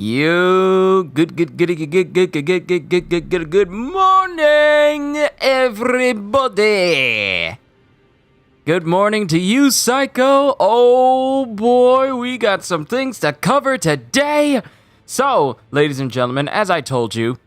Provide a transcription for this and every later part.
Good morning, everybody. Good morning to you, Psycho. Oh boy, we got some things to cover today. So, ladies and gentlemen, as I told you,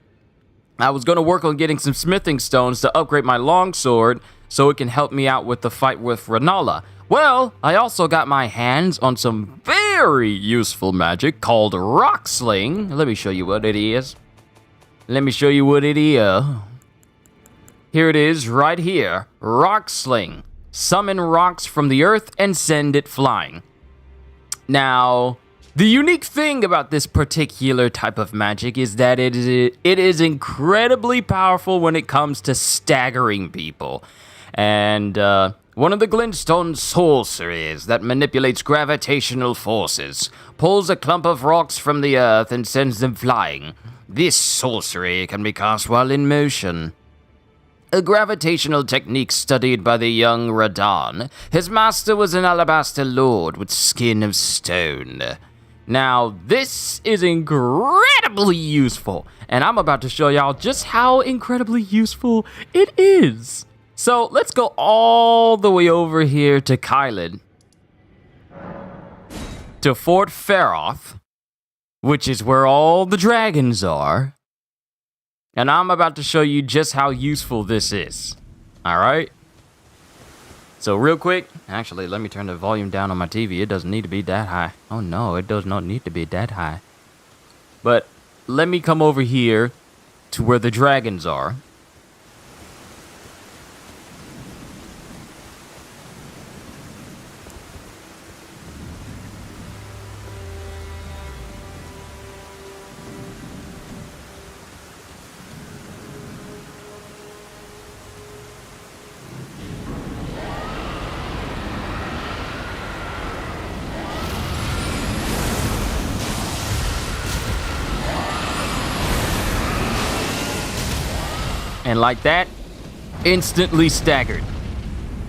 I was going to work on getting some smithing stones to upgrade my longsword so it can help me out with the fight with Rennala. Well, I also got my hands on some very useful magic called Rock Sling. Let me show you what it is. Here it is right here. Rock Sling. Summon rocks from the earth and send it flying. Now, the unique thing about this particular type of magic is that it is incredibly powerful when it comes to staggering people. And one of the glintstone sorceries that manipulates gravitational forces pulls a clump of rocks from the earth and sends them flying. This sorcery can be cast while in motion. A gravitational technique studied by the young Radon. His master was an alabaster lord with skin of stone. Now, this is incredibly useful, and I'm about to show y'all just how incredibly useful it is. So, let's go all the way over here to Kylan, to Fort Feroth, which is where all the dragons are, and I'm about to show you just how useful this is. Alright? So real quick, actually let me turn the volume down on my TV. It doesn't need to be that high. Oh no, it does not need to be that high. But let me come over here to where the dragons are. And like that, instantly staggered.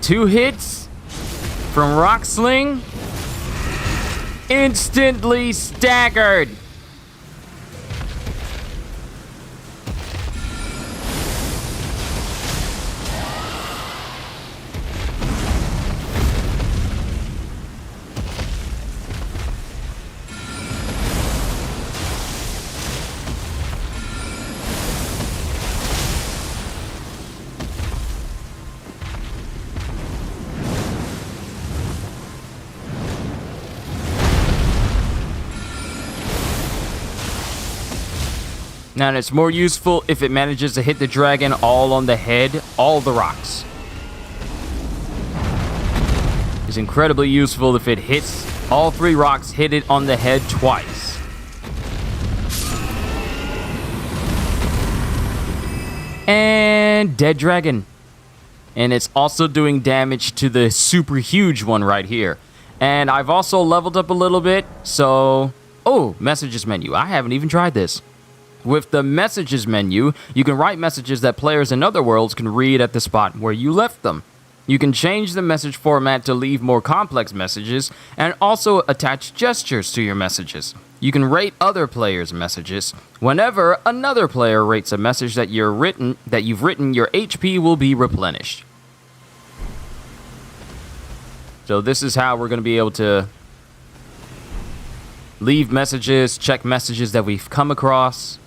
2 hits from Rock Sling, instantly staggered. Now, it's more useful if it manages to hit the dragon all on the head, all the rocks. It's incredibly useful if it hits all 3 rocks, hit it on the head twice. And dead dragon. And it's also doing damage to the super huge one right here. And I've also leveled up a little bit, so... Oh, messages menu. I haven't even tried this. With the messages menu, you can write messages that players in other worlds can read at the spot where you left them. You can change the message format to leave more complex messages, and also attach gestures to your messages. You can rate other players' messages. Whenever another player rates a message that you've written, your HP will be replenished. So this is how we're going to be able to leave messages, check messages that we've come across.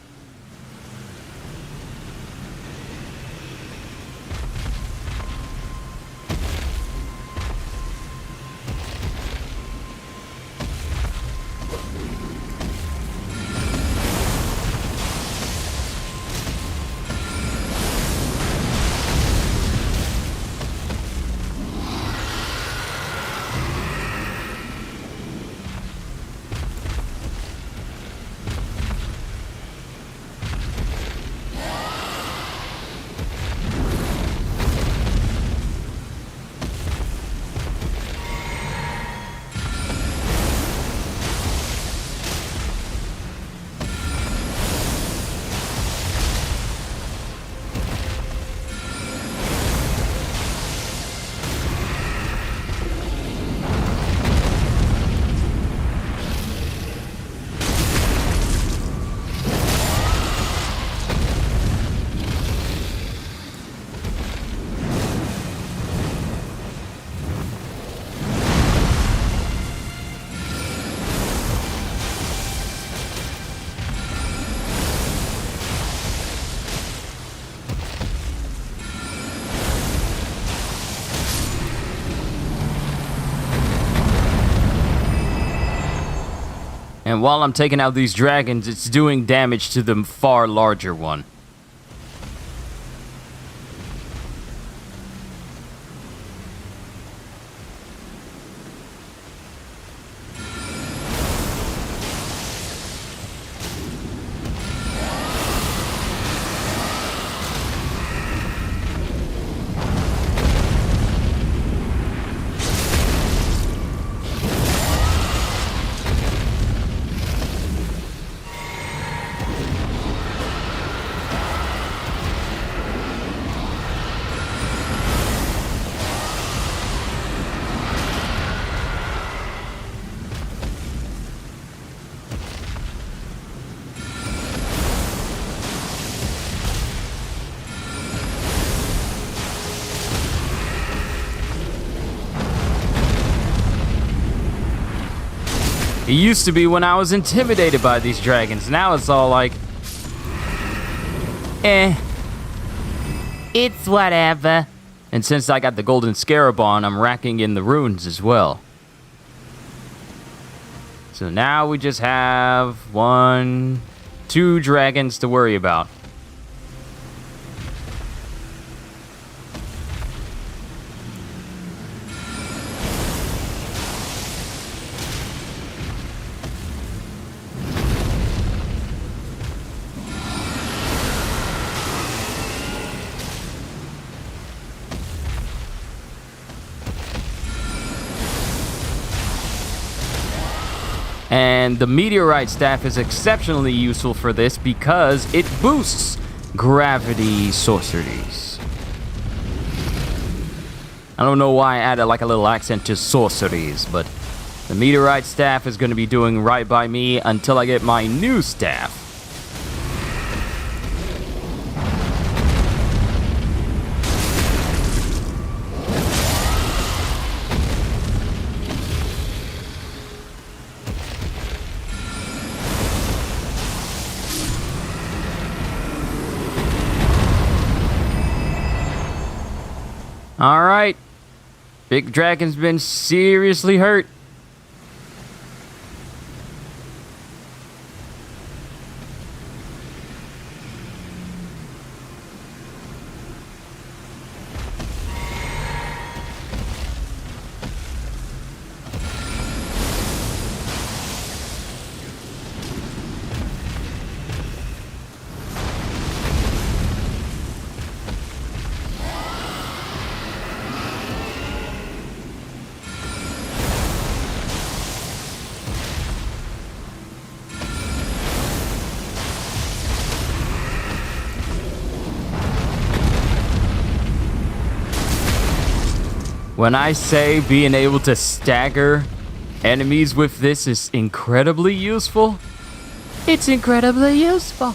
And while I'm taking out these dragons, it's doing damage to the far larger one. It used to be when I was intimidated by these dragons. Now it's all like, it's whatever. And since I got the golden scarab on, I'm racking in the runes as well. So now we just have 2 dragons to worry about. And the meteorite staff is exceptionally useful for this because it boosts gravity sorceries. I don't know why I added like a little accent to sorceries, but the meteorite staff is going to be doing right by me until I get my new staff. Alright, Big Dragon's been seriously hurt. When I say being able to stagger enemies with this is incredibly useful, it's incredibly useful.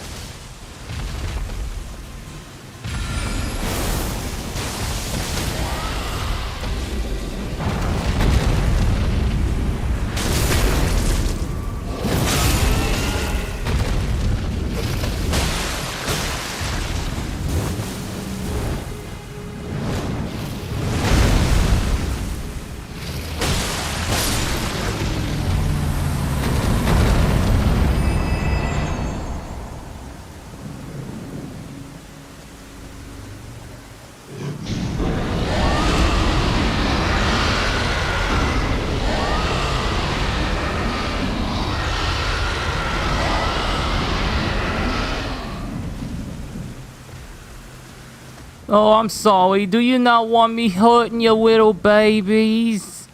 Oh, I'm sorry. Do you not want me hurting your little babies?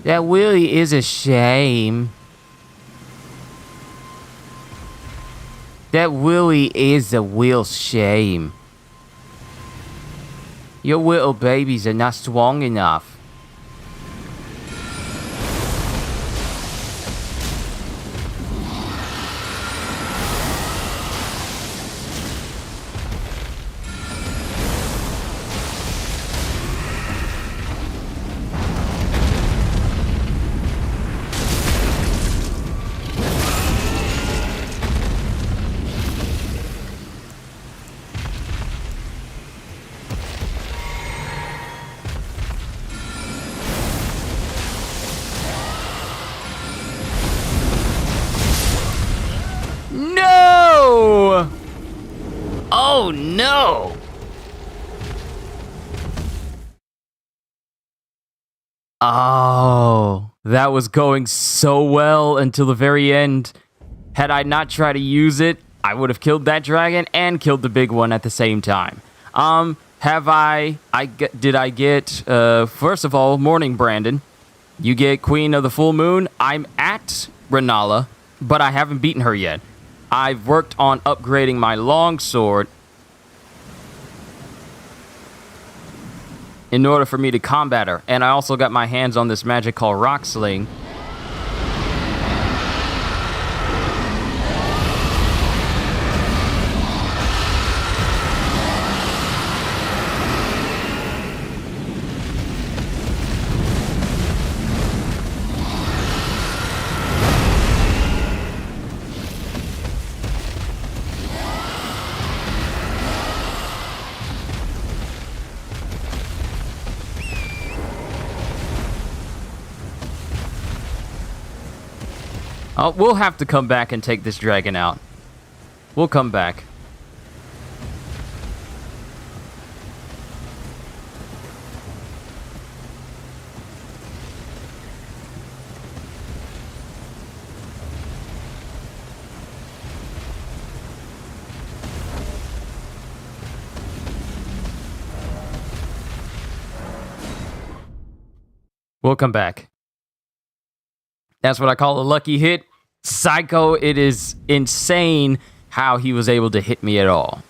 That really is a shame. That really is a real shame. Your little babies are not strong enough. Oh, no! Oh, that was going so well until the very end. Had I not tried to use it, I would have killed that dragon and killed the big one at the same time. Did I get, first of all, morning, Brandon. You get Queen of the Full Moon. I'm at Rennala, but I haven't beaten her yet. I've worked on upgrading my longsword in order for me to combat her. And I also got my hands on this magic called Rock Sling. We'll have to come back and take this dragon out. We'll come back. We'll come back. That's what I call a lucky hit. Psycho, it is insane how he was able to hit me at all.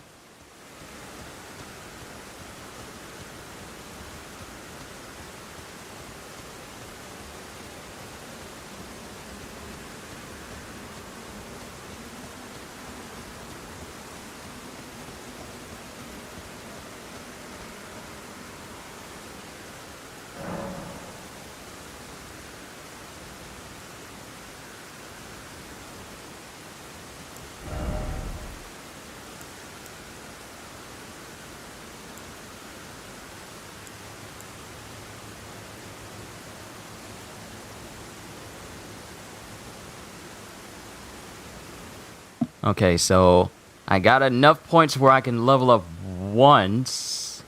Okay, so I got enough points where I can level up once.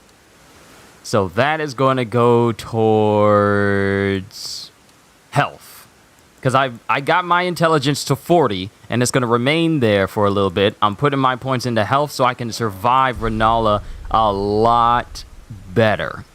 So that is going to go towards health. Because I got my intelligence to 40, and it's going to remain there for a little bit. I'm putting my points into health so I can survive Rennala a lot better.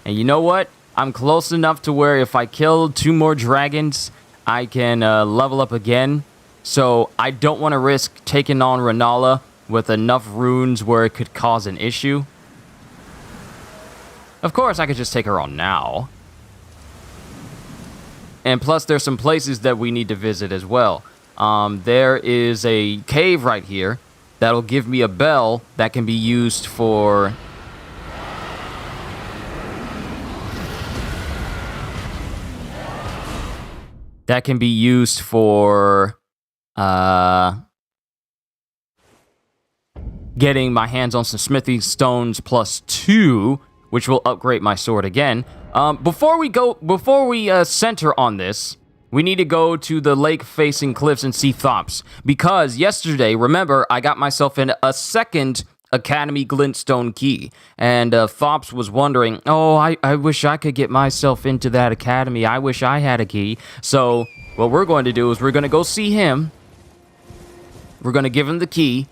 And you know what? I'm close enough to where if I kill 2 more dragons, I can level up again. So I don't want to risk taking on Rennala with enough runes where it could cause an issue. Of course, I could just take her on now. And plus, there's some places that we need to visit as well. There is a cave right here that'll give me a bell that can be used for... That can be used for getting my hands on some smithing stones +2, which will upgrade my sword again. Before we center on this, we need to go to the lake-facing cliffs and see Thops. Because yesterday, remember, I got myself in a second Academy Glintstone key. And Thops was wondering, oh, I wish I could get myself into that academy. I wish I had a key. So what we're going to do is we're going to go see him. We're going to give him the key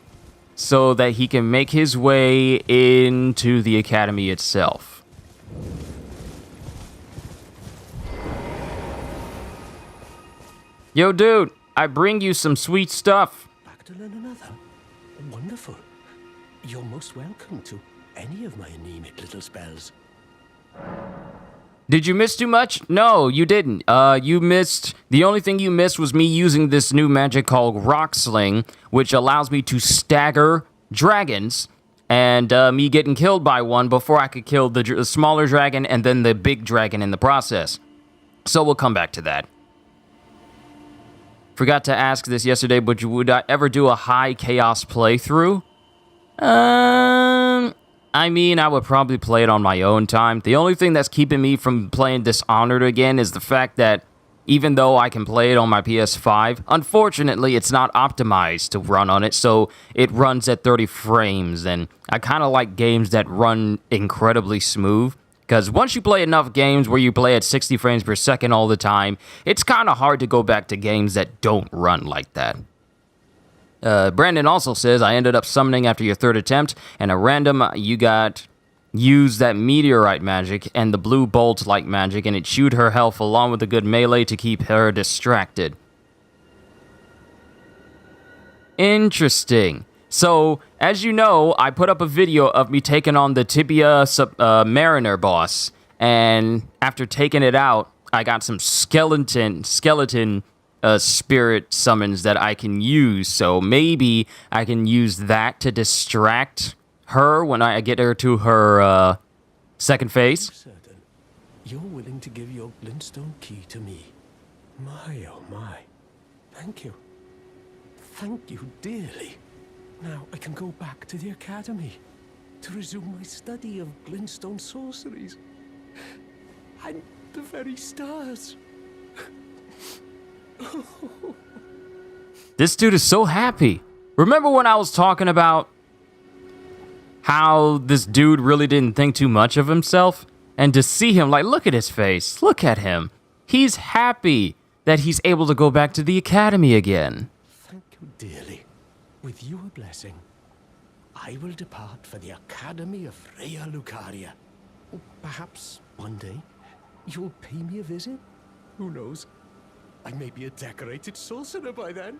so that he can make his way into the academy itself. Yo, dude, I bring you some sweet stuff. Back to learn another? Wonderful. You're most welcome to any of my anemic little spells. Did you miss too much? No, you didn't. You missed... The only thing you missed was me using this new magic called Rock Sling, which allows me to stagger dragons, and me getting killed by one before I could kill the smaller dragon and then the big dragon in the process. So we'll come back to that. Forgot to ask this yesterday, but would I ever do a high chaos playthrough? I mean, I would probably play it on my own time. The only thing that's keeping me from playing Dishonored again is the fact that even though I can play it on my PS5. Unfortunately, it's not optimized to run on it, so it runs at 30 frames, and I kind of like games that run incredibly smooth, because once you play enough games where you play at 60 frames per second all the time, it's kind of hard to go back to games that don't run like that. Brandon also says, I ended up summoning after your third attempt, and a random, you got used that meteorite magic and the blue bolt-like magic, and it chewed her health along with a good melee to keep her distracted. Interesting. So, as you know, I put up a video of me taking on the Tibia Mariner boss, and after taking it out, I got some skeleton spirit summons that I can use, so maybe I can use that to distract her when I get her to her second phase. Certain you're willing to give your glintstone key to me. My, oh my. Thank you. Thank you dearly. Now I can go back to the academy to resume my study of glintstone sorceries. And the very stars. This dude is so happy. Remember when I was talking about how this dude really didn't think too much of himself? And to see him, like, look at his face. Look at him. He's happy that he's able to go back to the academy again. Thank you dearly. With your blessing, I will depart for the Academy of Rea Lucaria. Or perhaps one day you'll pay me a visit. Who knows? I may be a decorated sorcerer by then.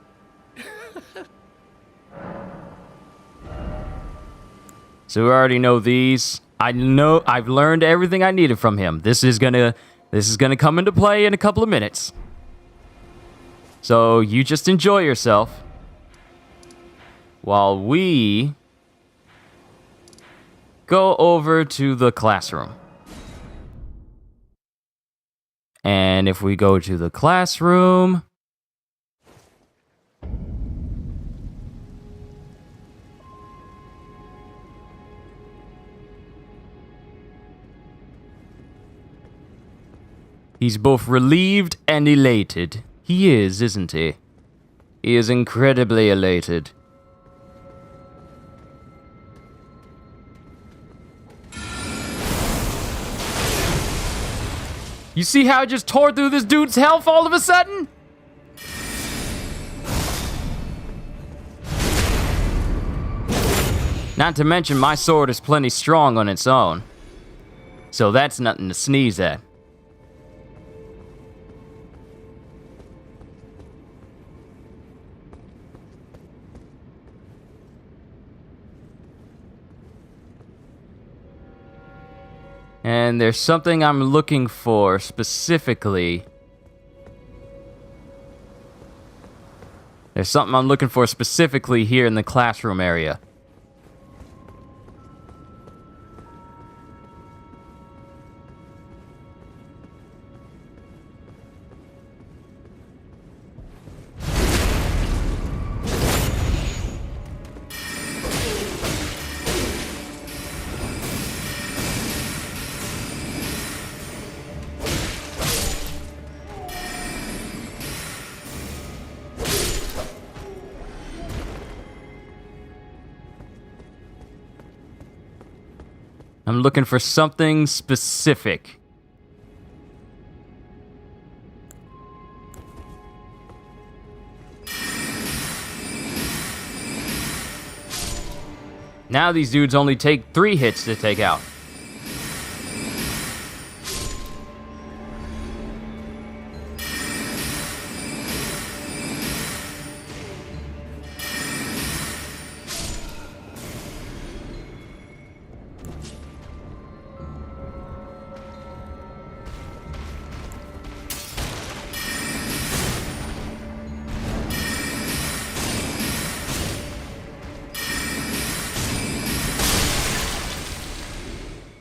So we already know these. I know I've learned everything I needed from him. This is gonna come into play in a couple of minutes. So you just enjoy yourself while we go over to the classroom. And if we go to the classroom, he's both relieved and elated. He is, isn't he? He is incredibly elated. You see how I just tore through this dude's health all of a sudden? Not to mention my sword is plenty strong on its own. So that's nothing to sneeze at. And there's something I'm looking for specifically. There's something I'm looking for specifically here in the classroom area. I'm looking for something specific. Now these dudes only take 3 hits to take out.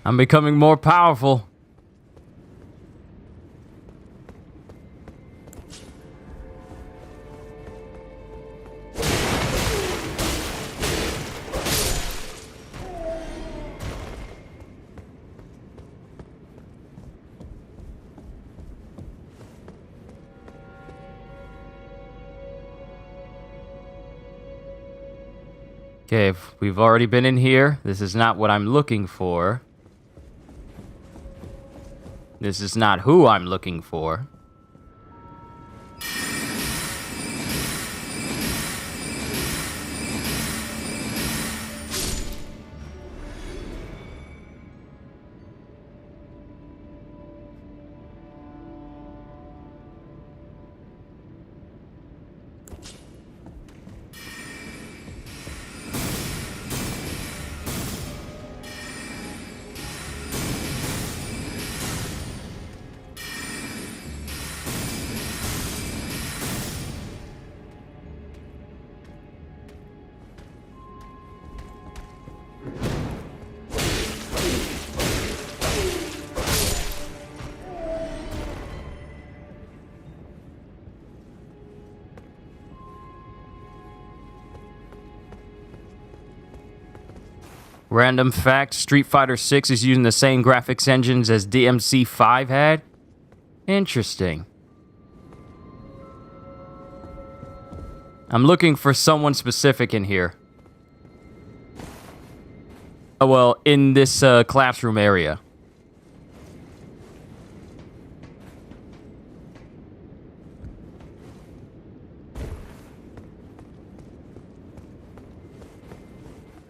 I'm becoming more powerful. Okay, if we've already been in here. This is not what I'm looking for. This is not who I'm looking for. Random fact, Street Fighter 6 is using the same graphics engines as DMC5 had. Interesting. I'm looking for someone specific in here. Oh, well, in this classroom area.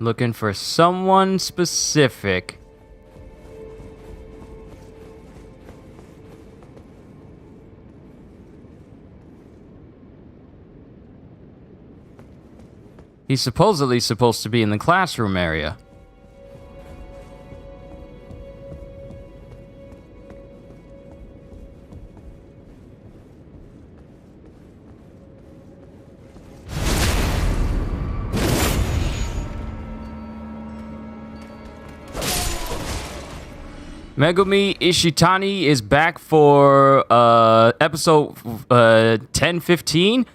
Looking for someone specific. He's supposedly supposed to be in the classroom area. Megumi Ishitani is back for episode 1015?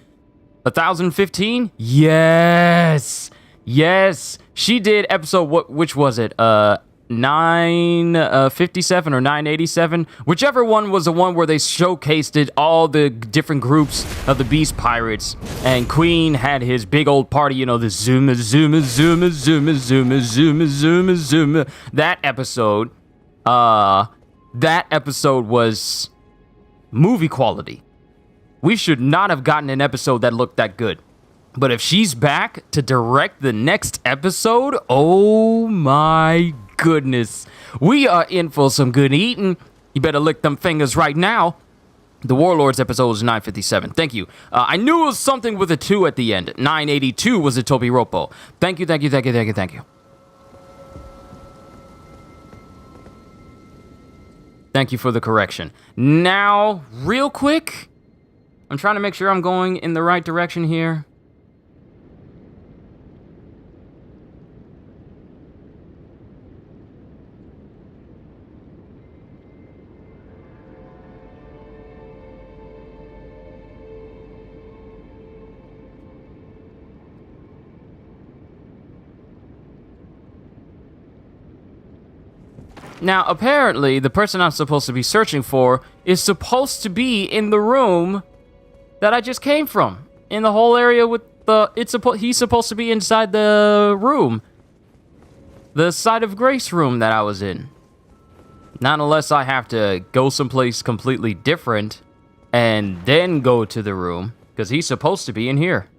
1015? Yes! Yes! She did episode, which was it? 957 or 987? Whichever one was the one where they showcased it, all the different groups of the Beast Pirates. And Queen had his big old party, you know, the zooma, zooma, zooma, zooma, zooma, zooma, zooma, zooma. That episode was movie quality. We should not have gotten an episode that looked that good. But if she's back to direct the next episode, oh my goodness. We are in for some good eating. You better lick them fingers right now. The Warlords episode was 957. Thank you. I knew it was something with a 2 at the end. 982 was a Toby Ropo. Thank you, thank you, thank you, thank you, thank you. Thank you for the correction. Now, real quick, I'm trying to make sure I'm going in the right direction here. Now, apparently, the person I'm supposed to be searching for is supposed to be in the room that I just came from. In the whole area with the... he's supposed to be inside the room. The Side of Grace room that I was in. Not unless I have to go someplace completely different and then go to the room. Because he's supposed to be in here.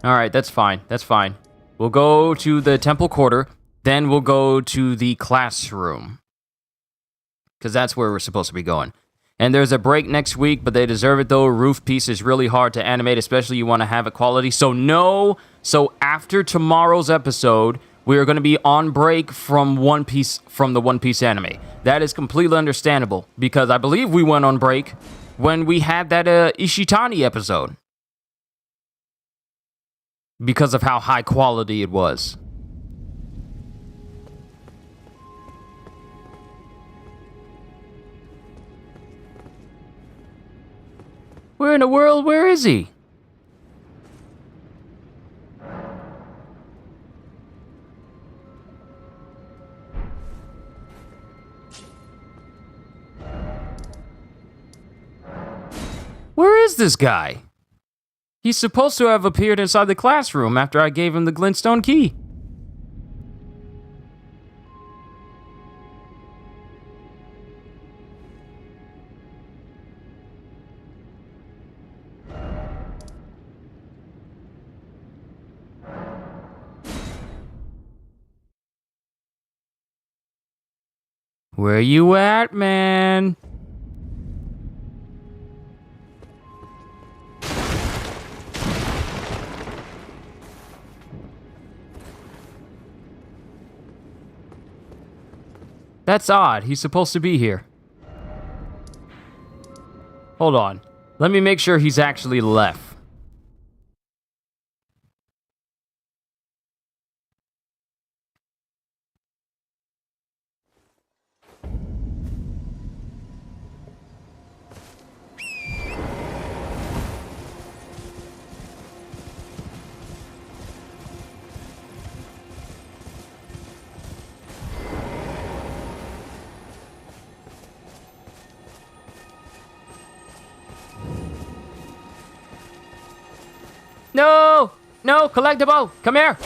Alright, that's fine. That's fine. We'll go to the Temple Quarter, then we'll go to the classroom. Because that's where we're supposed to be going. And there's a break next week, but they deserve it though. Roof piece is really hard to animate, especially you want to have it quality. So no, so after tomorrow's episode, we are going to be on break from One Piece, from the One Piece anime. That is completely understandable, because I believe we went on break when we had that Ishitani episode. Because of how high quality it was. Where in the world? Where is he? this guy? He's supposed to have appeared inside the classroom after I gave him the glintstone key. Where you at, man? That's odd. He's supposed to be here. Hold on. Let me make sure he's actually left. No! No, collectible! Come here!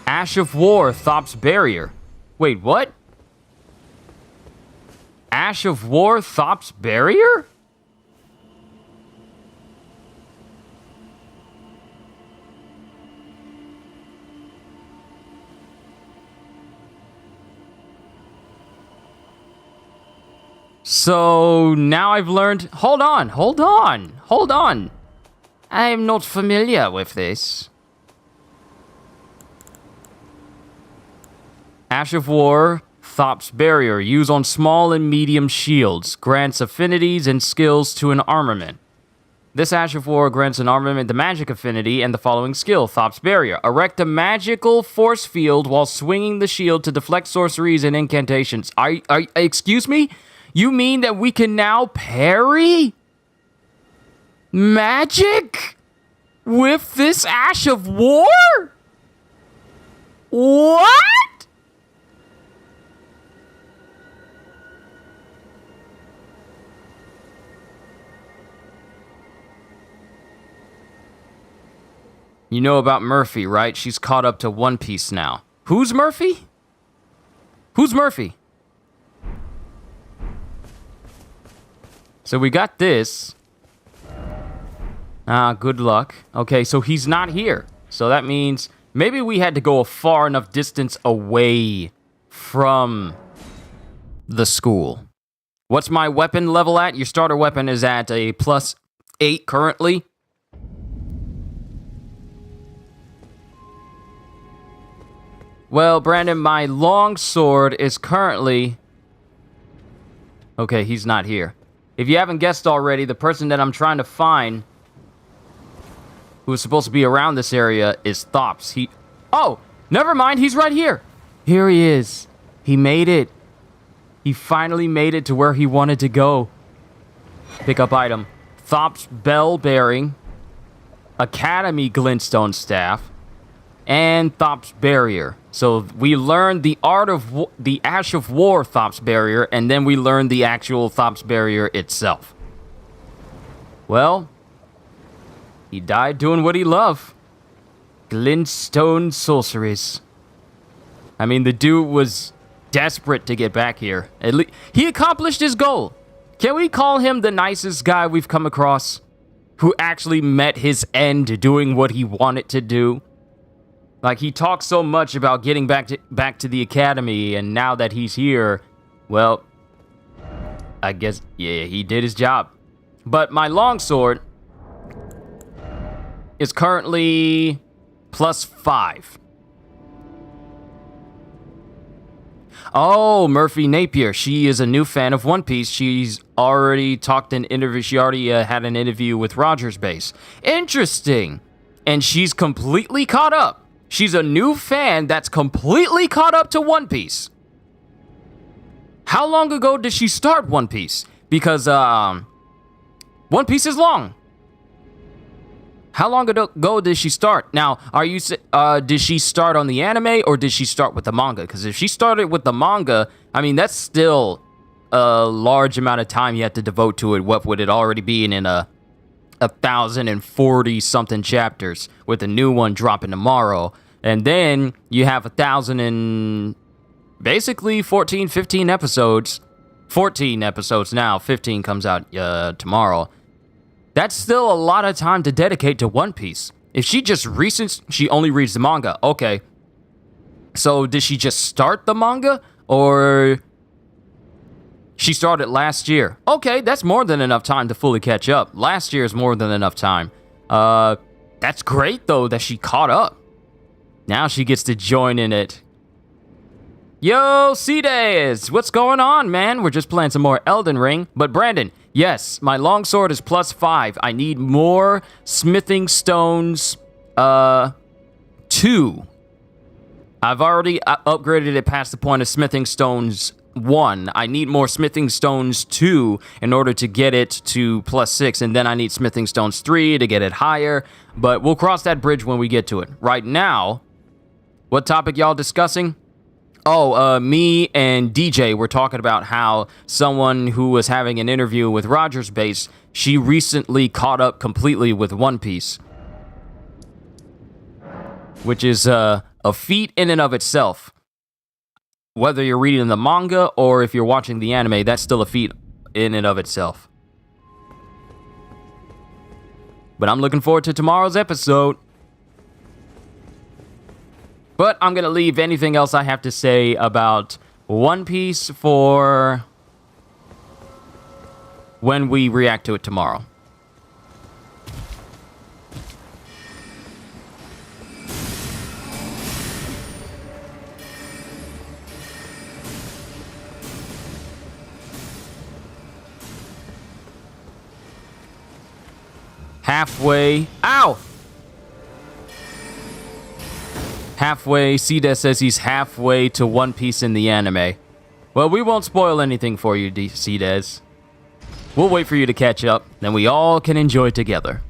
Ash of War, Thop's Barrier. Wait, what? Ash of War, Thop's Barrier? So now I've learned. Hold on. I am not familiar with this. Ash of War, Thop's Barrier. Use on small and medium shields. Grants affinities and skills to an armament. This Ash of War grants an armament the magic affinity and the following skill, Thop's Barrier. Erect a magical force field while swinging the shield to deflect sorceries and incantations. Excuse me? You mean that we can now parry magic with this Ash of War? What? You know about Murphy, right? She's caught up to One Piece now. Who's Murphy? Who's Murphy? So we got this. Good luck. Okay, so he's not here. So that means maybe we had to go a far enough distance away from the school. What's my weapon level at? Your starter weapon is at a +8 currently. Well, Brandon, my long sword is currently... Okay, he's not here. If you haven't guessed already, the person that I'm trying to find who is supposed to be around this area is Thops. Oh, never mind. He's right here. Here he is. He made it. He finally made it to where he wanted to go. Pick up item. Thops Bell Bearing, Academy Glintstone Staff, and Thop's Barrier. So we learned the art of the Ash of War Thop's Barrier, and then we learned the actual Thop's Barrier itself. Well, he died doing what he loved. Glintstone sorceries. I mean, the dude was desperate to get back here. At least he accomplished his goal. Can we call him the nicest guy we've come across? Who actually met his end doing what he wanted to do? Like, he talks so much about getting back to the academy, and now that he's here, well, I guess, yeah, he did his job. But my longsword is currently +5. Oh, Murphy Napier. She is a new fan of One Piece. She's already talked an interview. She already had an interview with Roger's Base. Interesting. And she's completely caught up. She's a new fan that's completely caught up to One Piece. How long ago did she start One Piece? Because, One Piece is long. How long ago did she start? Now, did she start on the anime or did she start with the manga? Because if she started with the manga, I mean, that's still a large amount of time you have to devote to it. What would it already be in a 1,040 something chapters with a new one dropping tomorrow? And then you have 1,000 and basically 14, 15 episodes. 14 episodes now. 15 comes out tomorrow. That's still a lot of time to dedicate to One Piece. If she only reads the manga. Okay. So did she just start the manga? Or she started last year? Okay, that's more than enough time to fully catch up. Last year is more than enough time. That's great, though, that she caught up. Now she gets to join in it. Yo, C-Days! What's going on, man? We're just playing some more Elden Ring. But Brandon, yes, my longsword is +5. I need more smithing stones, 2. I've already upgraded it past the point of smithing stones 1. I need more smithing stones 2 in order to get it to +6. And then I need smithing stones 3 to get it higher. But we'll cross that bridge when we get to it. Right now, what topic y'all discussing? Oh, me and DJ were talking about how someone who was having an interview with Rogers Base, she recently caught up completely with One Piece. Which is a feat in and of itself. Whether you're reading the manga or if you're watching the anime, that's still a feat in and of itself. But I'm looking forward to tomorrow's episode. But I'm going to leave anything else I have to say about One Piece for when we react to it tomorrow. Halfway. Ow! Halfway. Ceda says he's halfway to One Piece in the anime. Well, we won't spoil anything for you, Cdes. We'll wait for you to catch up, then we all can enjoy together.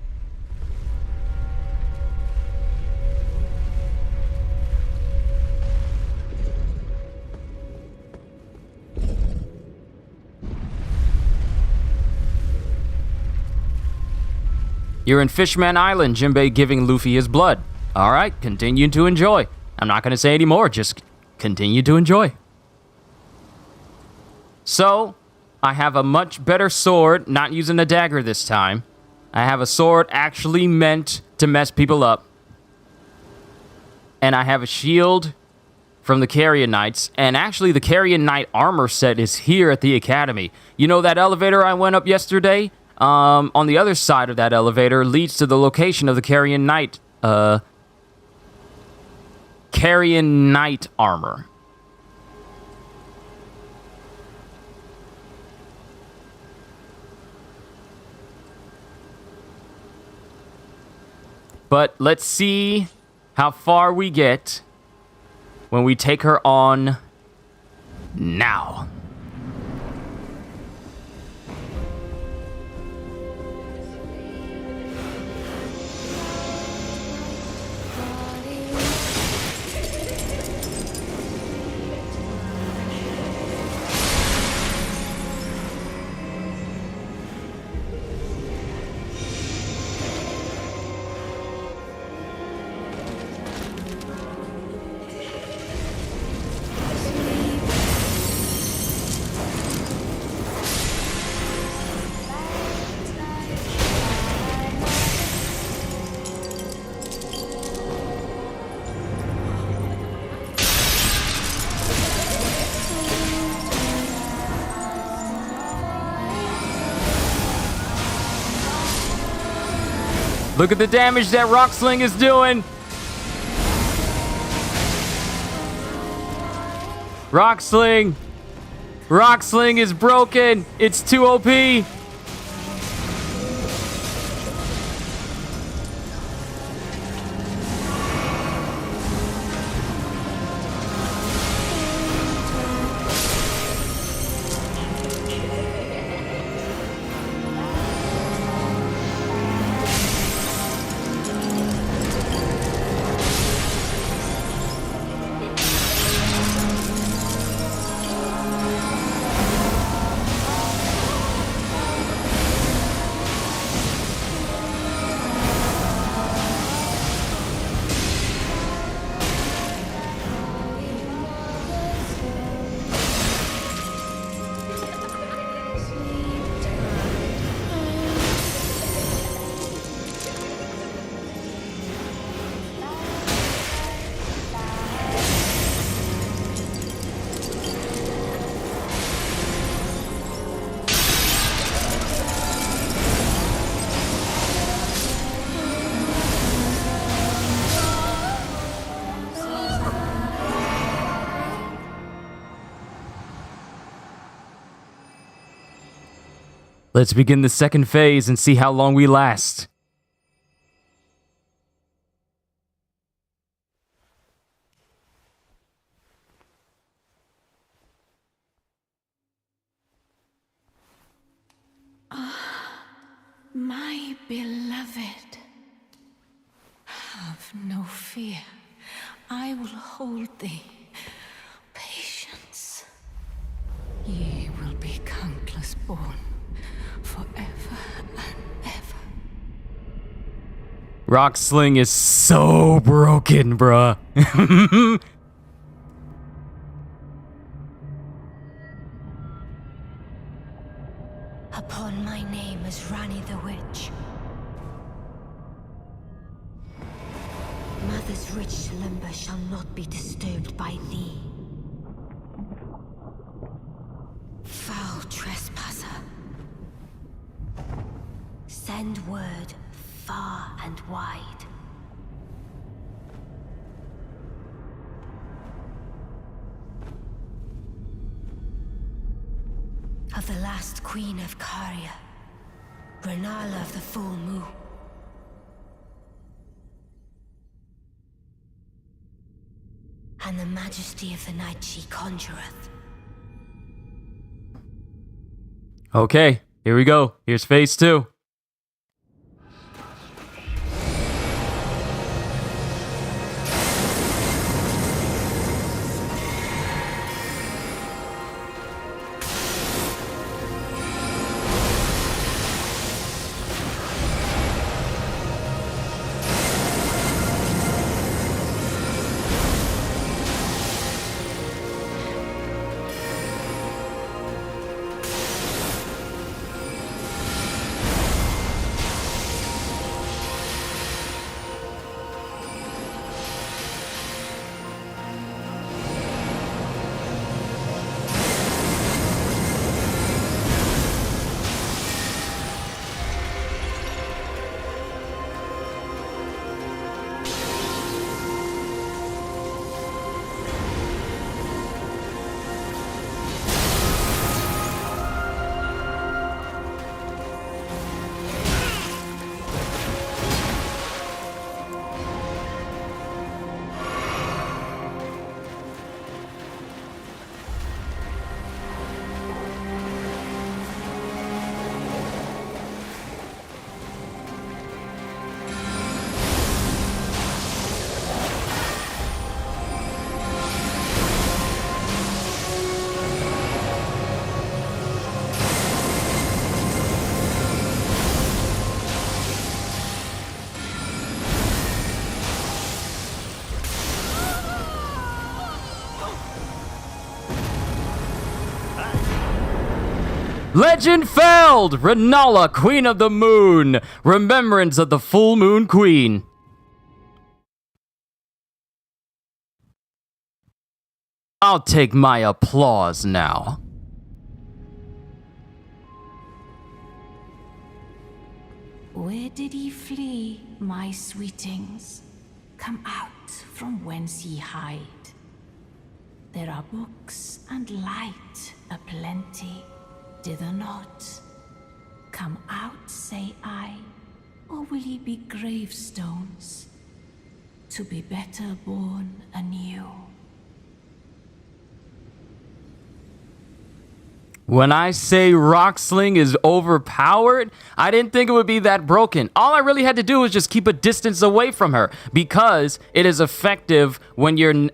You're in Fishman Island, Jinbei giving Luffy his blood. Alright, continue to enjoy. I'm not going to say any more, just continue to enjoy. So, I have a much better sword, not using a dagger this time. I have a sword actually meant to mess people up. And I have a shield from the Carrion Knights. And actually, the Carrion Knight armor set is here at the Academy. You know that elevator I went up yesterday? On the other side of that elevator leads to the location of the Carrion Knight, Carrion Knight armor. But let's see how far we get when we take her on now. Look at the damage that Rock Sling is doing. Rock Sling. Rock Sling is broken. It's too OP. Let's begin the second phase and see how long we last. My beloved, have no fear. I will hold thee. Patience. Ye will be countless born, forever and ever. Rock Sling is so broken, bruh. Upon my name is Ranni the Witch. Mother's rich limber shall not be disturbed by thee. Foul trespasser. Send word far and wide. Of the last queen of Carrion, Rennala of the full moon. And the majesty of the night she conjureth. Okay, here we go. Here's phase 2. Legend failed! Rennala, Queen of the Moon! Remembrance of the Full Moon Queen. I'll take my applause now. Where did ye flee, my sweetings? Come out from whence ye hide. There are books and light aplenty. Dither not. Come out, say I, or will ye be gravestones, to be better born anew? When I say Rock Sling is overpowered, I didn't think it would be that broken. All I really had to do was just keep a distance away from her, because it is effective when you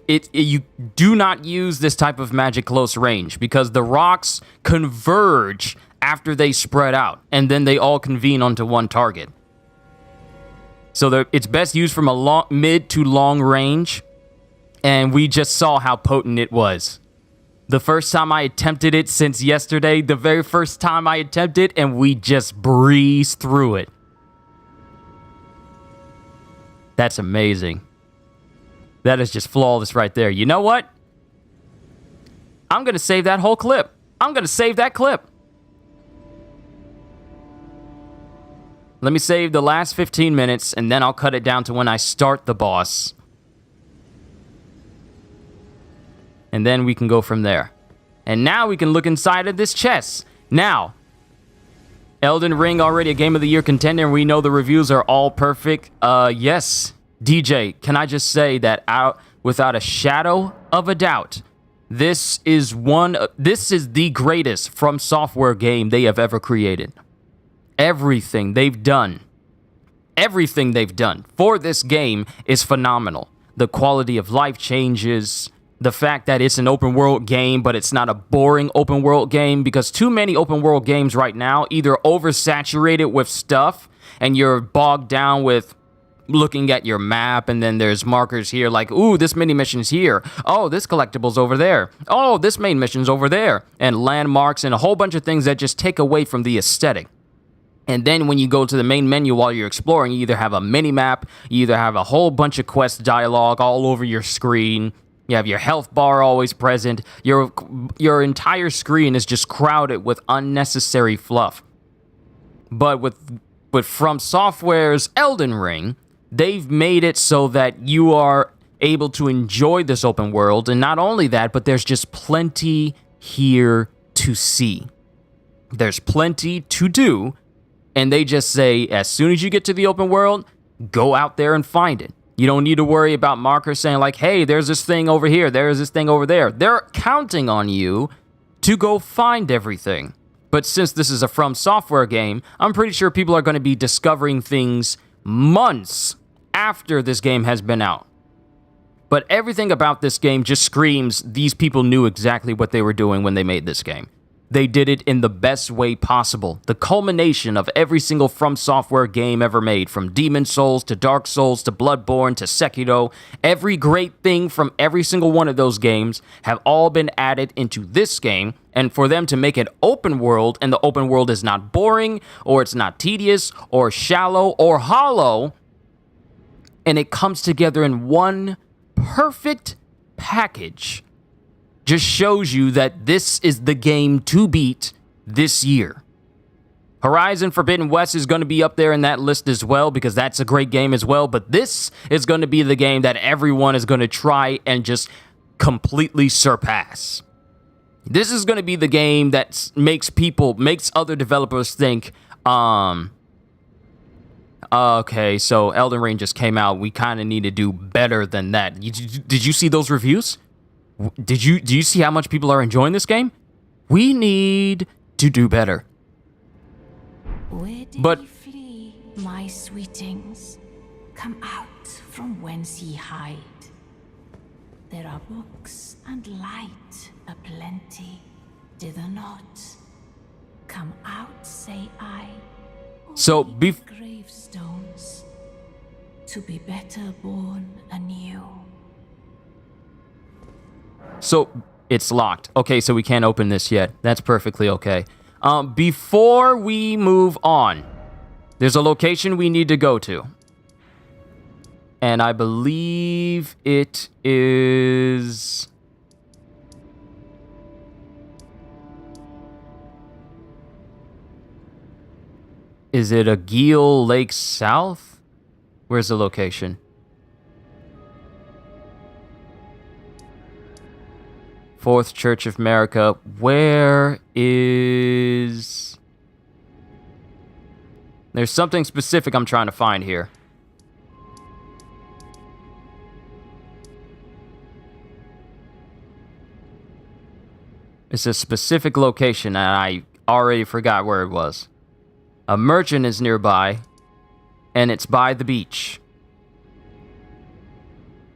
do not use this type of magic close range, because the rocks converge after they spread out, and then they all convene onto one target. So it's best used from a mid to long range, and we just saw how potent it was. The first time I attempted it since yesterday, the very first time I attempted, and we just breezed through it. That's amazing. That is just flawless right there. You know what? I'm going to save that whole clip. I'm going to save that clip. Let me save the last 15 minutes, and then I'll cut it down to when I start the boss. And then we can go from there. And now we can look inside of this chest. Now, Elden Ring already a Game of the Year contender, and we know the reviews are all perfect. Yes, DJ, can I just say that without a shadow of a doubt, this is the greatest From Software game they have ever created. Everything they've done for this game is phenomenal. The quality of life changes, the fact that it's an open world game, but it's not a boring open world game, because too many open world games right now either oversaturated with stuff and you're bogged down with looking at your map, and then there's markers here like, ooh, this mini mission's here. Oh, this collectible's over there. Oh, this main mission's over there. And landmarks and a whole bunch of things that just take away from the aesthetic. And then when you go to the main menu while you're exploring, you either have a mini map, you either have a whole bunch of quest dialogue all over your screen. You have your health bar always present. Your entire screen is just crowded with unnecessary fluff. But with From Software's Elden Ring, they've made it so that you are able to enjoy this open world. And not only that, but there's just plenty here to see. There's plenty to do. And they just say, as soon as you get to the open world, go out there and find it. You don't need to worry about markers saying like, hey, there's this thing over here, there's this thing over there. They're counting on you to go find everything. But since this is a From Software game, I'm pretty sure people are going to be discovering things months after this game has been out. But everything about this game just screams these people knew exactly what they were doing when they made this game. They did it in the best way possible. The culmination of every single From Software game ever made, from Demon Souls to Dark Souls to Bloodborne to Sekiro, every great thing from every single one of those games have all been added into this game. And for them to make it open world, and the open world is not boring, or it's not tedious, or shallow, or hollow, and it comes together in one perfect package, just shows you that this is the game to beat this year. Horizon Forbidden West is going to be up there in that list as well, because that's a great game as well, but this is going to be the game that everyone is going to try and just completely surpass. This is going to be the game that makes other developers think, okay, so Elden Ring just came out, we kind of need to do better than that. Did you see those reviews? Do you see how much people are enjoying this game? We need to do better. Where did ye flee, my sweetings? Come out from whence ye hide. There are books and light aplenty, dither not. Come out, say I. So, gravestones, to be better born anew. So, it's locked. Okay, so we can't open this yet. That's perfectly okay. Before we move on, there's a location we need to go to. And I believe it is... Is it Aguil Lake South? Where's the location? Fourth Church of America. Where is... There's something specific I'm trying to find here. It's a specific location, and I already forgot where it was. A merchant is nearby, and it's by the beach.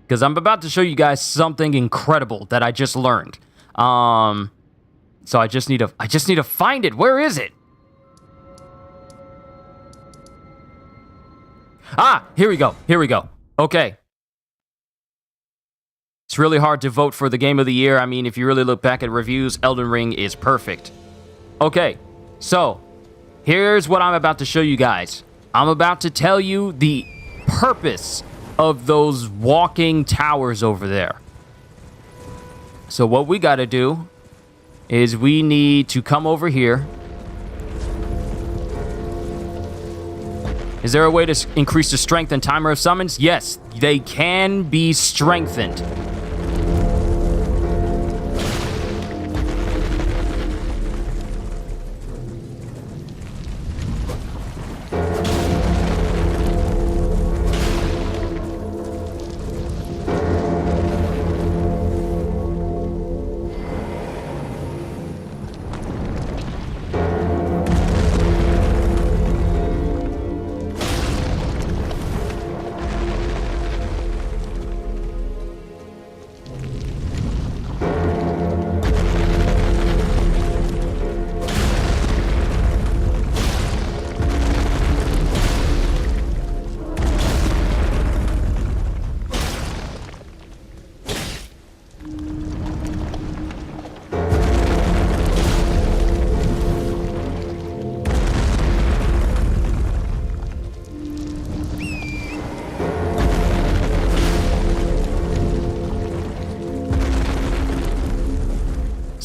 Because I'm about to show you guys something incredible that I just learned. So I just need to find it. Where is it? Ah, here we go. Here we go. Okay. It's really hard to vote for the game of the year. I mean, if you really look back at reviews, Elden Ring is perfect. Okay, so here's what I'm about to show you guys. I'm about to tell you the purpose of those walking towers over there. So what we gotta do is we need to come over here. Is there a way to increase the strength and timer of summons? Yes, they can be strengthened.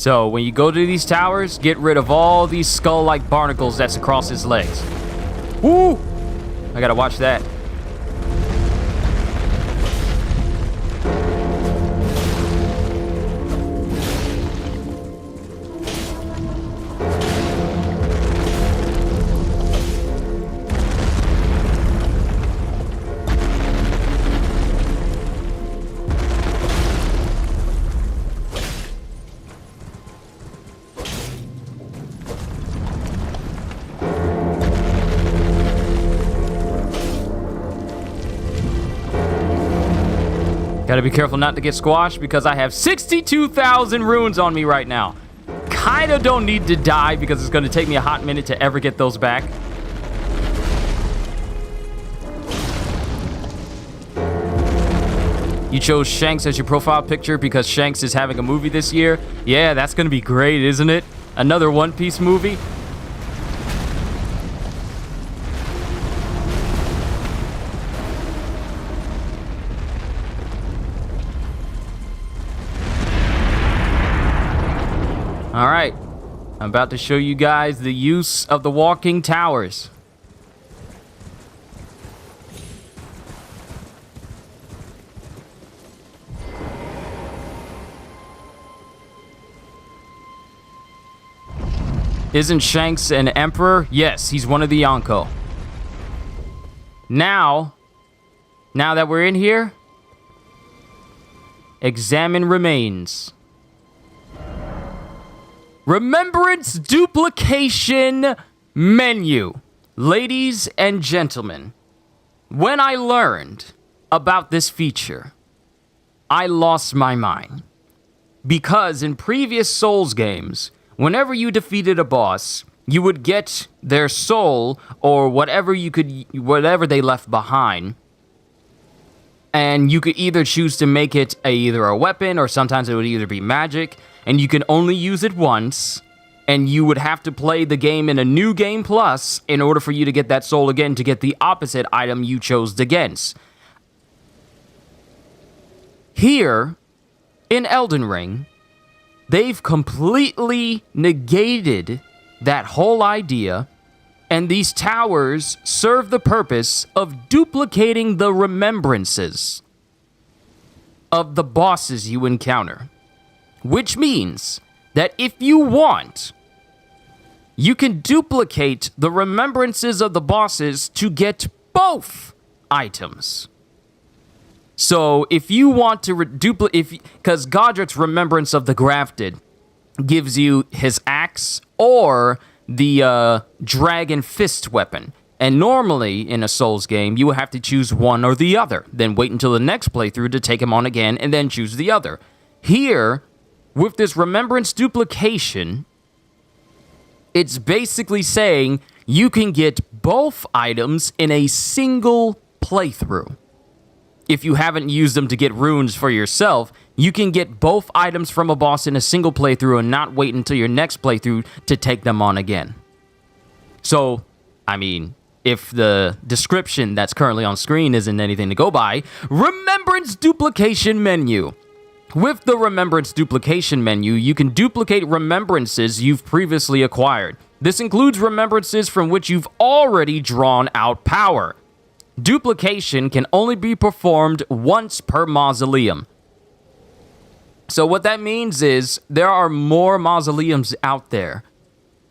So when you go to these towers, get rid of all these skull-like barnacles that's across his legs. Woo! I gotta watch that. Gotta be careful not to get squashed because I have 62,000 runes on me right now. Kinda don't need to die because it's gonna take me a hot minute to ever get those back. You chose Shanks as your profile picture because Shanks is having a movie this year? Yeah, that's gonna be great, isn't it? Another One Piece movie? All right, I'm about to show you guys the use of the walking towers. Isn't Shanks an emperor? Yes, he's one of the Yonko. Now that we're in here, examine remains. Remembrance duplication menu. Ladies and gentlemen, when I learned about this feature, I lost my mind. Because in previous Souls games, whenever you defeated a boss, you would get their soul or whatever they left behind. And you could either choose to make it either a weapon or sometimes it would either be magic. And you can only use it once, and you would have to play the game in a new game plus in order for you to get that soul again to get the opposite item you chose against. Here, in Elden Ring, they've completely negated that whole idea, and these towers serve the purpose of duplicating the remembrances of the bosses you encounter. Which means that if you want, you can duplicate the remembrances of the bosses to get both items. So if you want to because Godric's Remembrance of the Grafted gives you his axe or the dragon fist weapon. And normally in a Souls game, you will have to choose one or the other. Then wait until the next playthrough to take him on again and then choose the other. Here, with this Remembrance duplication, it's basically saying you can get both items in a single playthrough. If you haven't used them to get runes for yourself, you can get both items from a boss in a single playthrough and not wait until your next playthrough to take them on again. So, I mean, if the description that's currently on screen isn't anything to go by, Remembrance duplication menu. With the Remembrance duplication menu, you can duplicate remembrances you've previously acquired. This includes remembrances from which you've already drawn out power. Duplication can only be performed once per mausoleum. So what that means is there are more mausoleums out there.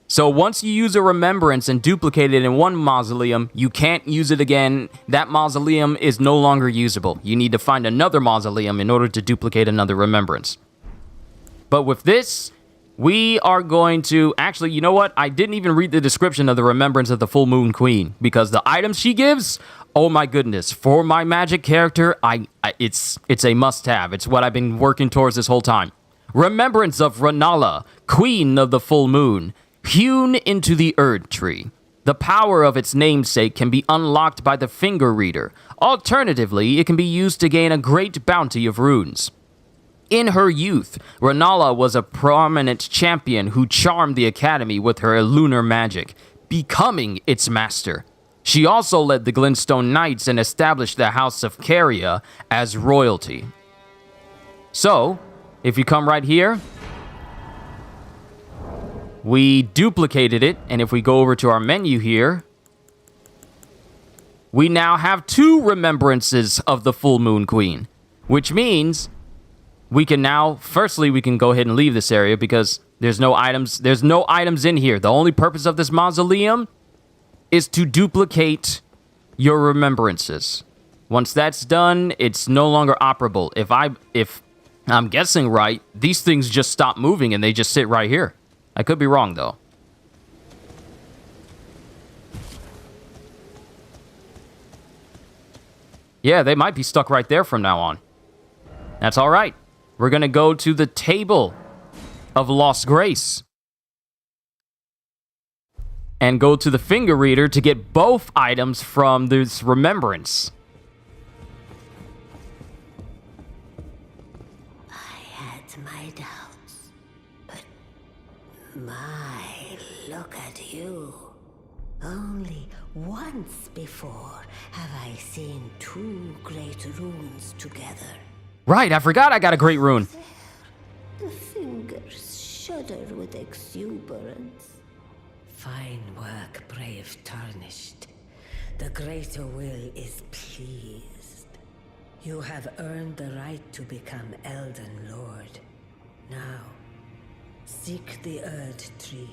So once you use a remembrance and duplicate it in one mausoleum, you can't use it again. That mausoleum is no longer usable. You need to find another mausoleum in order to duplicate another remembrance. But with this, we are going to... Actually, you know what? I didn't even read the description of the Remembrance of the Full Moon Queen, because the items she gives, oh my goodness, for my magic character, it's a must-have. It's what I've been working towards this whole time. Remembrance of Rennala, Queen of the Full Moon. Hewn into the Erd Tree. The power of its namesake can be unlocked by the finger reader. Alternatively, it can be used to gain a great bounty of runes. In her youth, Rennala was a prominent champion who charmed the academy with her lunar magic, becoming its master. She also led the Glintstone Knights and established the House of Carrion as royalty. So, if you come right here, We duplicated it, and if we go over to our menu here, we now have 2 remembrances of the Full Moon Queen, which means we can now, firstly, we can go ahead and leave this area because there's no items in here. The only purpose of this mausoleum is to duplicate your remembrances. Once that's done, it's no longer operable. If I'm guessing right, these things just stop moving and they just sit right here. I could be wrong, though. Yeah, they might be stuck right there from now on. That's all right. We're going to go to the Table of Lost Grace and go to the finger reader to get both items from this remembrance. I had my doubts, but look at you. Only once before have I seen 2 great runes together. Right, I forgot I got a great rune. The fingers shudder with exuberance. Fine work, brave Tarnished. The greater will is pleased. You have earned the right to become Elden Lord. Now, seek the Erd Tree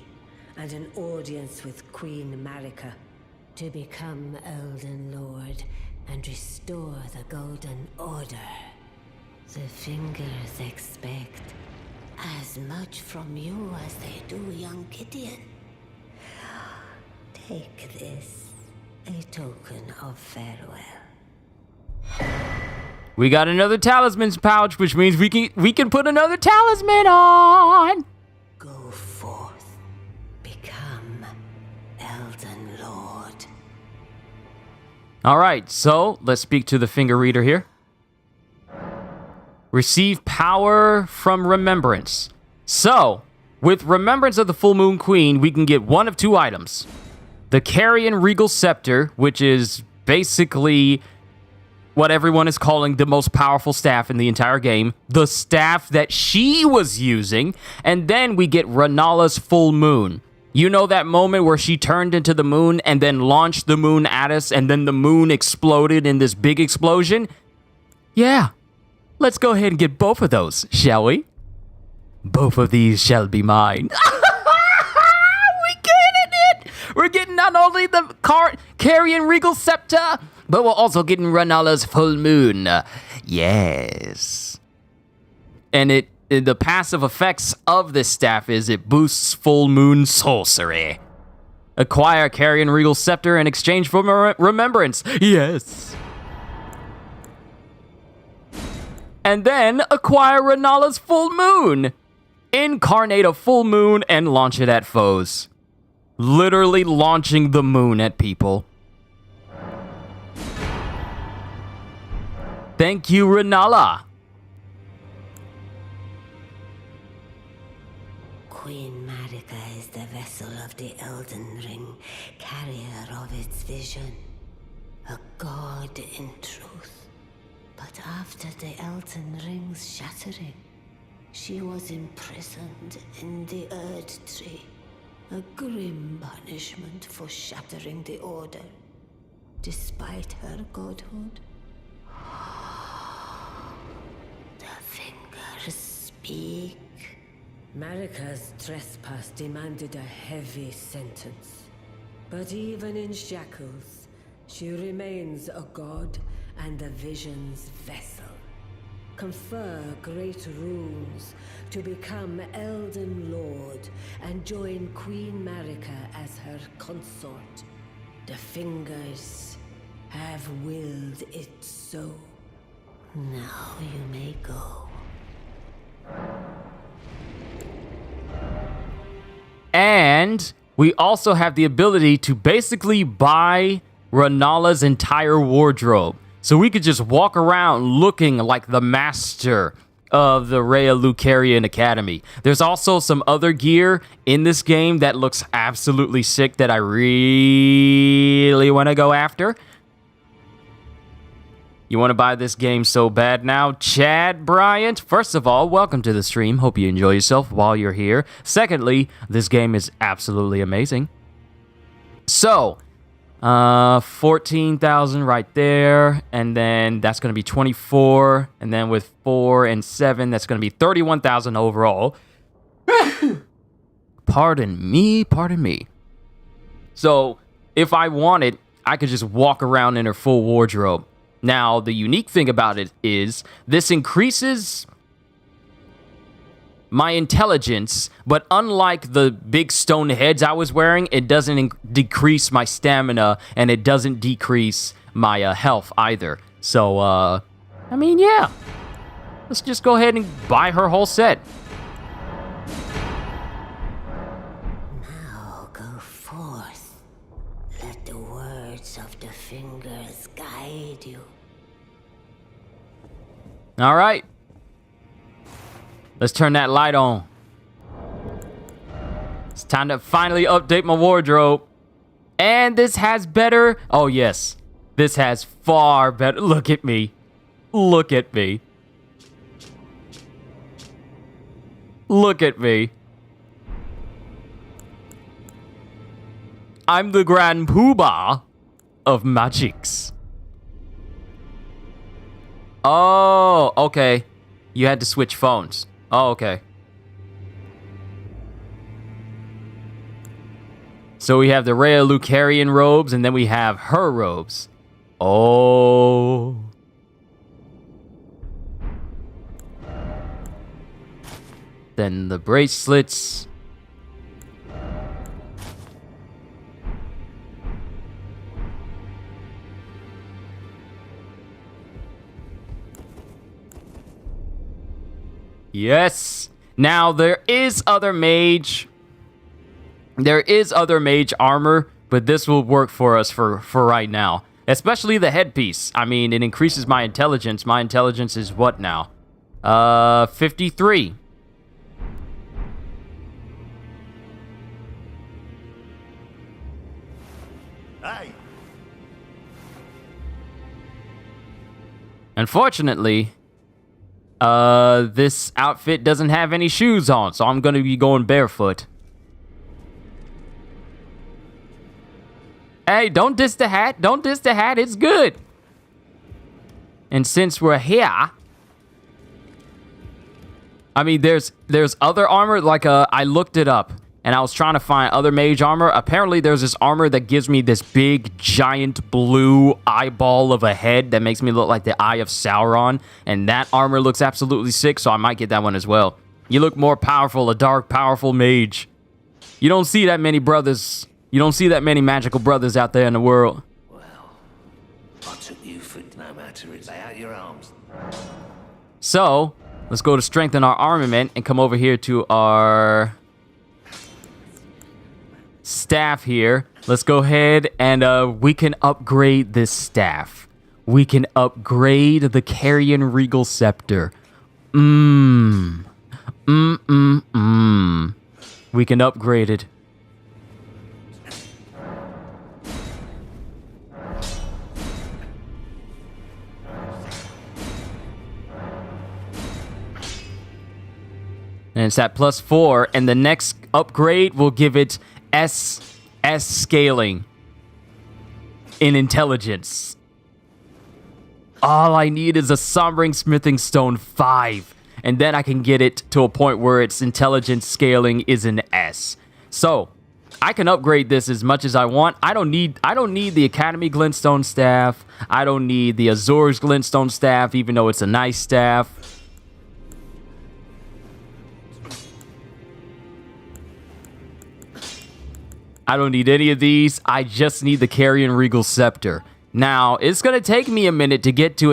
and an audience with Queen Marika to become Elden Lord and restore the Golden Order. The fingers expect as much from you as they do young Gideon. Take this, a token of farewell. We got another talisman's pouch, which means we can put another talisman on. Go forth, become Elden Lord. All right, so let's speak to the finger reader here. Receive power from Remembrance. So, with Remembrance of the Full Moon Queen, we can get one of 2 items. The Carrion Regal Scepter, which is basically what everyone is calling the most powerful staff in the entire game. The staff that she was using. And then we get Rennala's Full Moon. You know that moment where she turned into the moon and then launched the moon at us and then the moon exploded in this big explosion? Yeah. Let's go ahead and get both of those, shall we? Both of these shall be mine. We're getting it! We're getting not only the Carrion Regal Scepter, but we're also getting Rennala's Full Moon. Yes. And the passive effects of this staff is it boosts Full Moon sorcery. Acquire Carrion Regal Scepter in exchange for Remembrance. Yes. And then acquire Rennala's Full Moon. Incarnate a full moon and launch it at foes. Literally launching the moon at people. Thank you, Rennala. Queen Marika is the vessel of the Elden Ring, carrier of its vision. A god in truth. But after the Elden Ring's shattering, she was imprisoned in the Erd Tree. A grim punishment for shattering the Order, despite her godhood. The fingers speak. Marika's trespass demanded a heavy sentence. But even in shackles, she remains a god and the vision's vessel. Confer great runes to become Elden Lord and join Queen Marika as her consort. The fingers have willed it so. Now you may go. And we also have the ability to basically buy Rennala's entire wardrobe. So we could just walk around looking like the master of the Rhea Lucarian Academy. There's also some other gear in this game that looks absolutely sick that I really want to go after. You want to buy this game so bad now? Chad Bryant, first of all, welcome to the stream. Hope you enjoy yourself while you're here. Secondly, this game is absolutely amazing. So, 14,000 right there, and then that's going to be 24, and then with 4 and 7, that's going to be 31,000 overall. Pardon me. So, if I wanted, I could just walk around in her full wardrobe. Now, the unique thing about it is this increases my intelligence, but unlike the big stone heads I was wearing, it doesn't decrease my stamina, and it doesn't decrease my health either. So, I mean, yeah. Let's just go ahead and buy her whole set. Now go forth. Let the words of the fingers guide you. All right. Let's turn that light on. It's time to finally update my wardrobe. And this has better... Oh, yes. This has far better... Look at me. Look at me. Look at me. I'm the Grand Poobah of magics. Oh, okay. You had to switch phones. Oh, okay. So we have the Rhea Carrion robes, and then we have her robes. Oh. Then the bracelets. Yes. Now, there is other mage. There is other mage armor, but this will work for us for right now. Especially the headpiece. I mean, it increases my intelligence. My intelligence is what now? 53. Hey. Unfortunately, this outfit doesn't have any shoes on, so I'm gonna be going barefoot. Hey, don't diss the hat. Don't diss the hat. It's good. And since we're here, I mean, there's other armor. Like, I looked it up, and I was trying to find other mage armor. Apparently, there's this armor that gives me this big, giant blue eyeball of a head that makes me look like the Eye of Sauron. And that armor looks absolutely sick, so I might get that one as well. You look more powerful, a dark, powerful mage. You don't see that many brothers. You don't see that many magical brothers out there in the world. Well, I took you for no matter it. Lay out your arms. So, let's go to strengthen our armament and come over here to our staff here. Let's go ahead and we can upgrade this staff. We can upgrade the Carrion Regal Scepter. We can upgrade it. And it's at +4, and the next upgrade will give it S scaling in intelligence. All I need is a Sombering Smithing Stone 5, and then I can get it to a point where its intelligence scaling is an S. So, I can upgrade this as much as I want. I don't need the Academy Glintstone staff. I don't need the Azur's Glintstone staff, even though it's a nice staff. I don't need any of these. I just need the Carrion Regal Scepter. Now, it's going to take me a minute to get to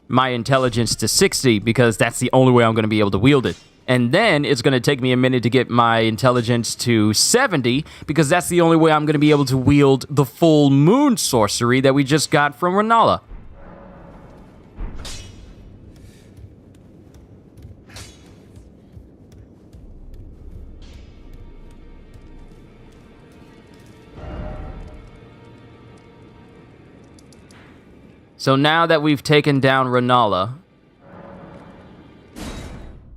my intelligence to 60, because that's the only way I'm going to be able to wield it. And then it's going to take me a minute to get my intelligence to 70, because that's the only way I'm going to be able to wield the full moon sorcery that we just got from Rennala. So now that we've taken down Rennala,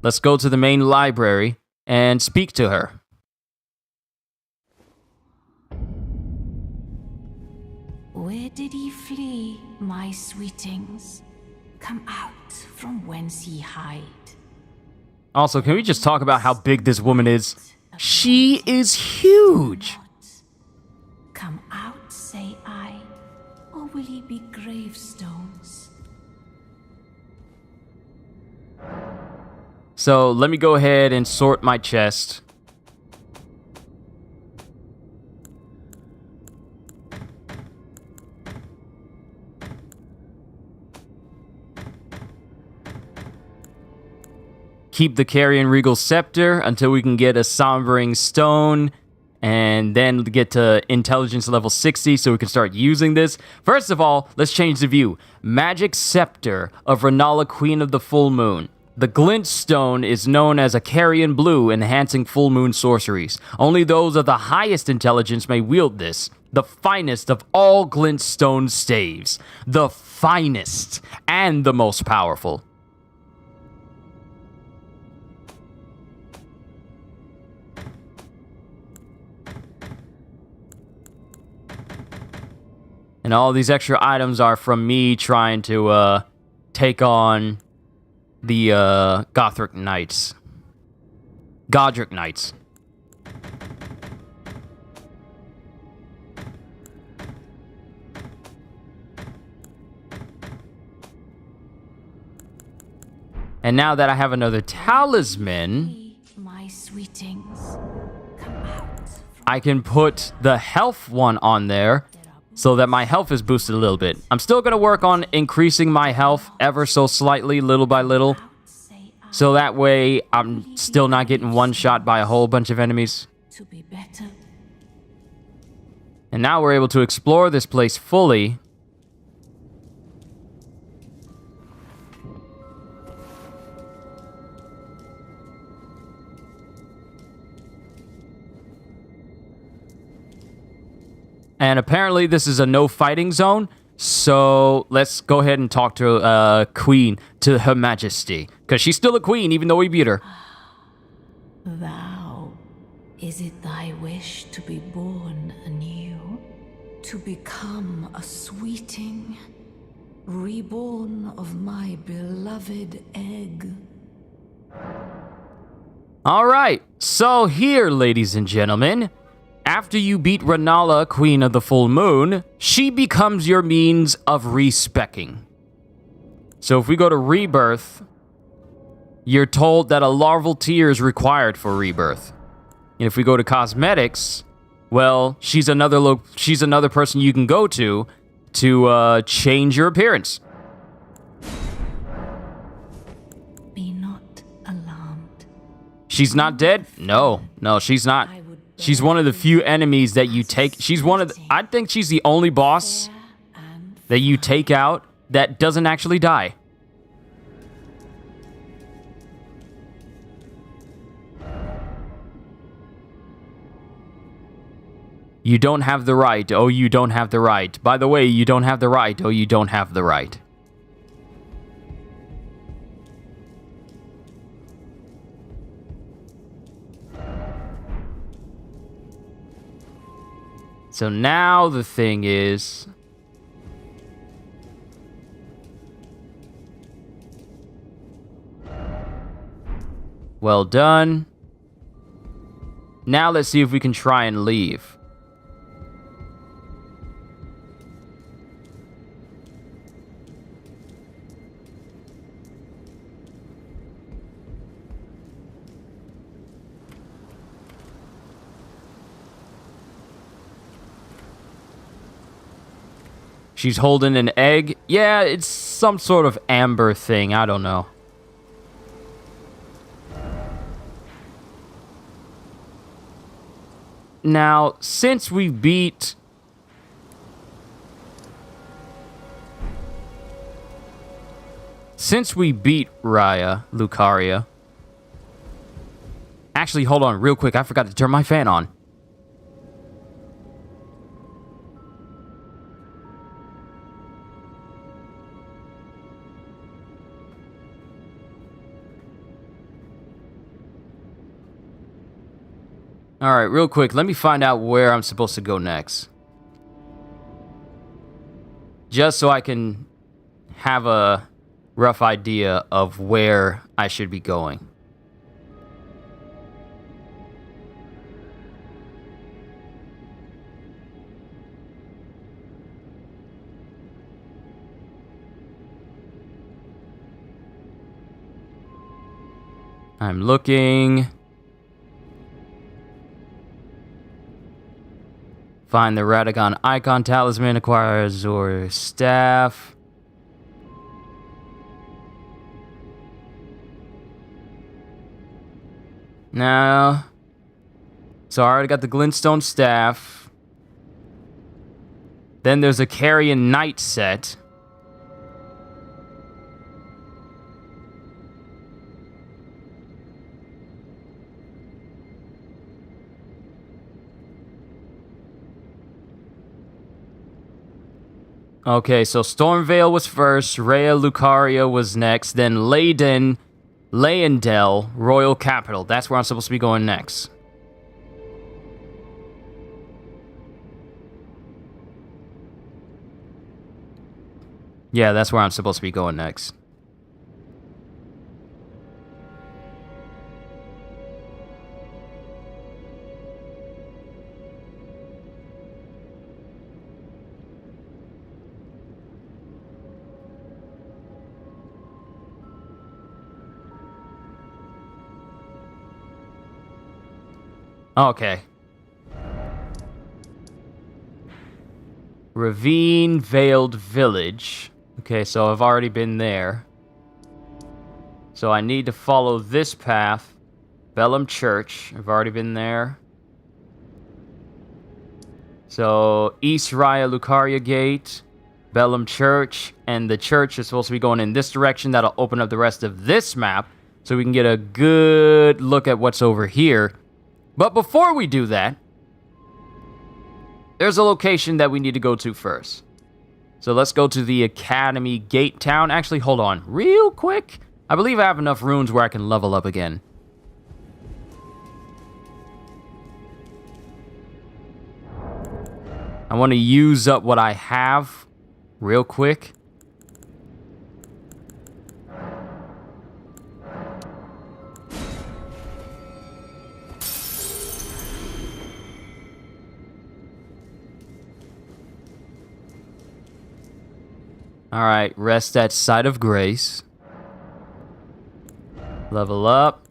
let's go to the main library and speak to her. Where did ye flee, my sweetings? Come out from whence ye hide. Also, can we just talk about how big this woman is? She is huge! Come out, say I, or will ye be gravestones? So let me go ahead and sort my chest. Keep the Carrion Regal Scepter until we can get a Sombering Stone, and then get to Intelligence level 60 so we can start using this. First of all, let's change the view. Magic Scepter of Rennala, Queen of the Full Moon. The Glint Stone is known as a Carrion Blue, enhancing full moon sorceries. Only those of the highest intelligence may wield this. The finest of all Glint Stone staves. The finest and the most powerful. And all these extra items are from me trying to take on the Godric Knights. And now that I have another talisman, My sweetings, come out from I can put the health one on there so that my health is boosted a little bit. I'm still going to work on increasing my health ever so slightly, little by little. say I, So that way, I'm still not getting one-shot by a whole bunch of enemies. to be better. And now we're able to explore this place fully. And apparently this is a no fighting zone. So let's go ahead and talk to Queen, to Her Majesty. Because she's still a queen, even though we beat her. Thou, is it thy wish to be born anew? To become a sweeting, reborn of my beloved egg? Alright, so here, ladies and gentlemen, after you beat Rennala, Queen of the Full Moon, she becomes your means of respecking. So if we go to Rebirth, you're told that a larval tear is required for rebirth. And if we go to Cosmetics, well, she's another person you can go to change your appearance. Be not alarmed. She's not dead? No, she's not. She's one of the few enemies that you take. I think she's the only boss that you take out that doesn't actually die. You don't have the right. Oh, you don't have the right. By the way, you don't have the right. Oh, you don't have the right. So now the thing is, well done. Now let's see if we can try and leave. She's holding an egg. Yeah, it's some sort of amber thing. I don't know. Now, since we beat... Raya, Lucaria... Actually, hold on real quick. I forgot to turn my fan on. Alright, real quick, let me find out where I'm supposed to go next. Just so I can have a rough idea of where I should be going. I'm looking. Find the Radagon icon talisman, acquire Azor staff. Now, so I already got the glintstone staff. Then there's a Carrion knight set. Okay, so Stormvale was first, Rhea Lucaria was next, then Leyden, Leyendell, Royal Capital. That's where I'm supposed to be going next. Yeah, that's where I'm supposed to be going next. Okay. Ravine Veiled Village. Okay, so I've already been there. So I need to follow this path. Bellum Church. I've already been there. So East Raya Lucaria Gate, Bellum Church, and the church is supposed to be going in this direction. That'll open up the rest of this map so we can get a good look at what's over here. But before we do that, there's a location that we need to go to first. So let's go to the Academy Gate Town. Actually, hold on real quick. I believe I have enough runes where I can level up again. I want to use up what I have real quick. Alright, rest at Site of Grace. Level up.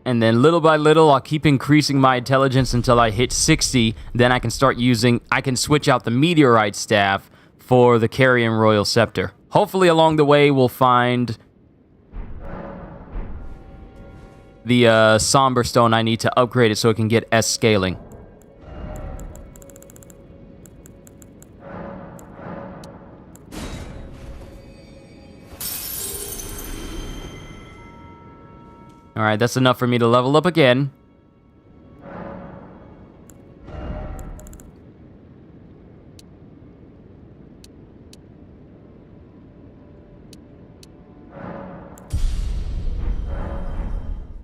And then little by little, I'll keep increasing my intelligence until I hit 60. Then I can start using, I can switch out the Meteorite Staff for the Carrion Royal Scepter. Hopefully along the way, we'll find the Somber Stone I need to upgrade it so it can get S scaling. Alright, that's enough for me to level up again.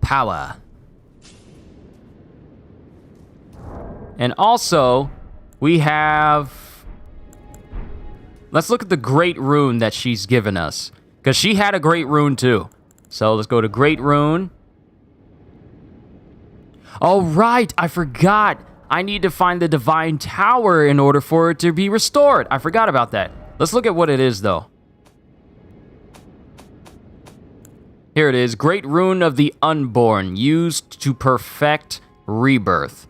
Power. And also, we have... Let's look at the Great Rune that she's given us. Because she had a Great Rune too. So let's go to Great Rune. Oh, right, I forgot. I need to find the Divine Tower in order for it to be restored. I forgot about that. Let's look at what it is, though. Here it is. Great Rune of the Unborn, used to perfect rebirth.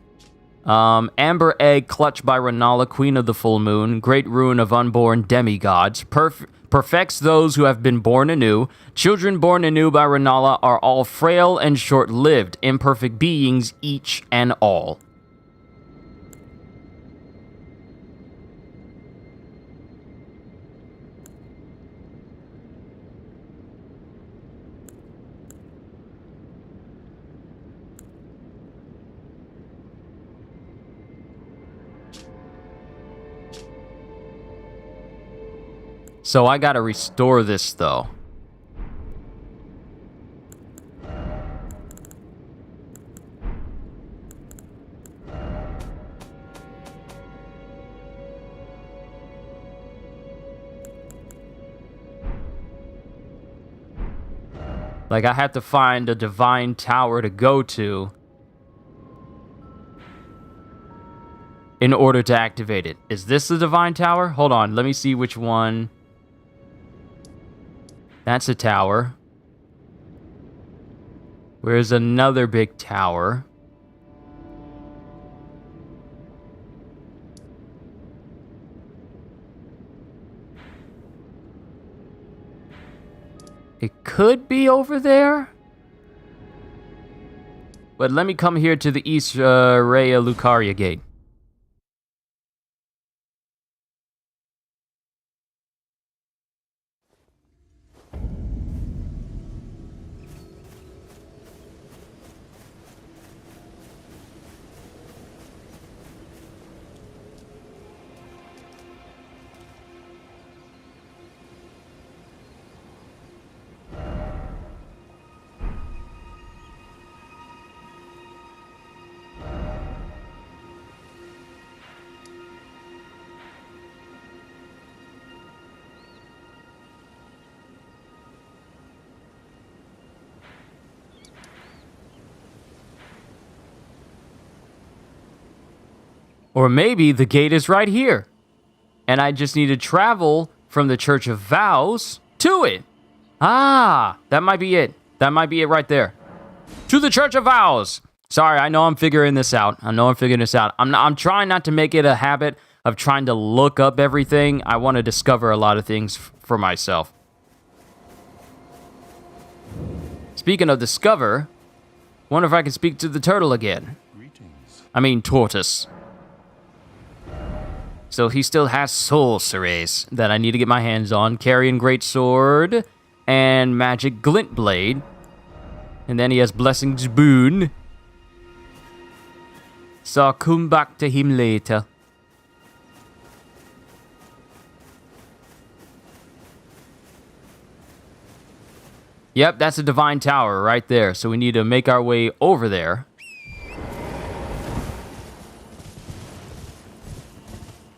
Amber Egg, clutched by Rennala, Queen of the Full Moon. Great Rune of Unborn Demigods. Perfects those who have been born anew. Children born anew by Rennala are all frail and short-lived, imperfect beings, each and all. So I gotta restore this, though. Like, I have to find a divine tower to go to in order to activate it. Is this the divine tower? Hold on, let me see which one. That's a tower. Where's another big tower? It could be over there. But let me come here to the East Rhea Lucaria gate. Or maybe the gate is right here. And I just need to travel from the Church of Vows to it. Ah, that might be it. That might be it right there. To the Church of Vows. Sorry, I know I'm figuring this out. I'm trying not to make it a habit of trying to look up everything. I want to discover a lot of things for myself. Speaking of discover, wonder if I can speak to the turtle again. I mean, tortoise. So he still has sorceries that I need to get my hands on. Carrion Greatsword and Magic Glint Blade. And then he has Blessing's Boon. So I'll come back to him later. Yep, that's a divine tower right there. So we need to make our way over there.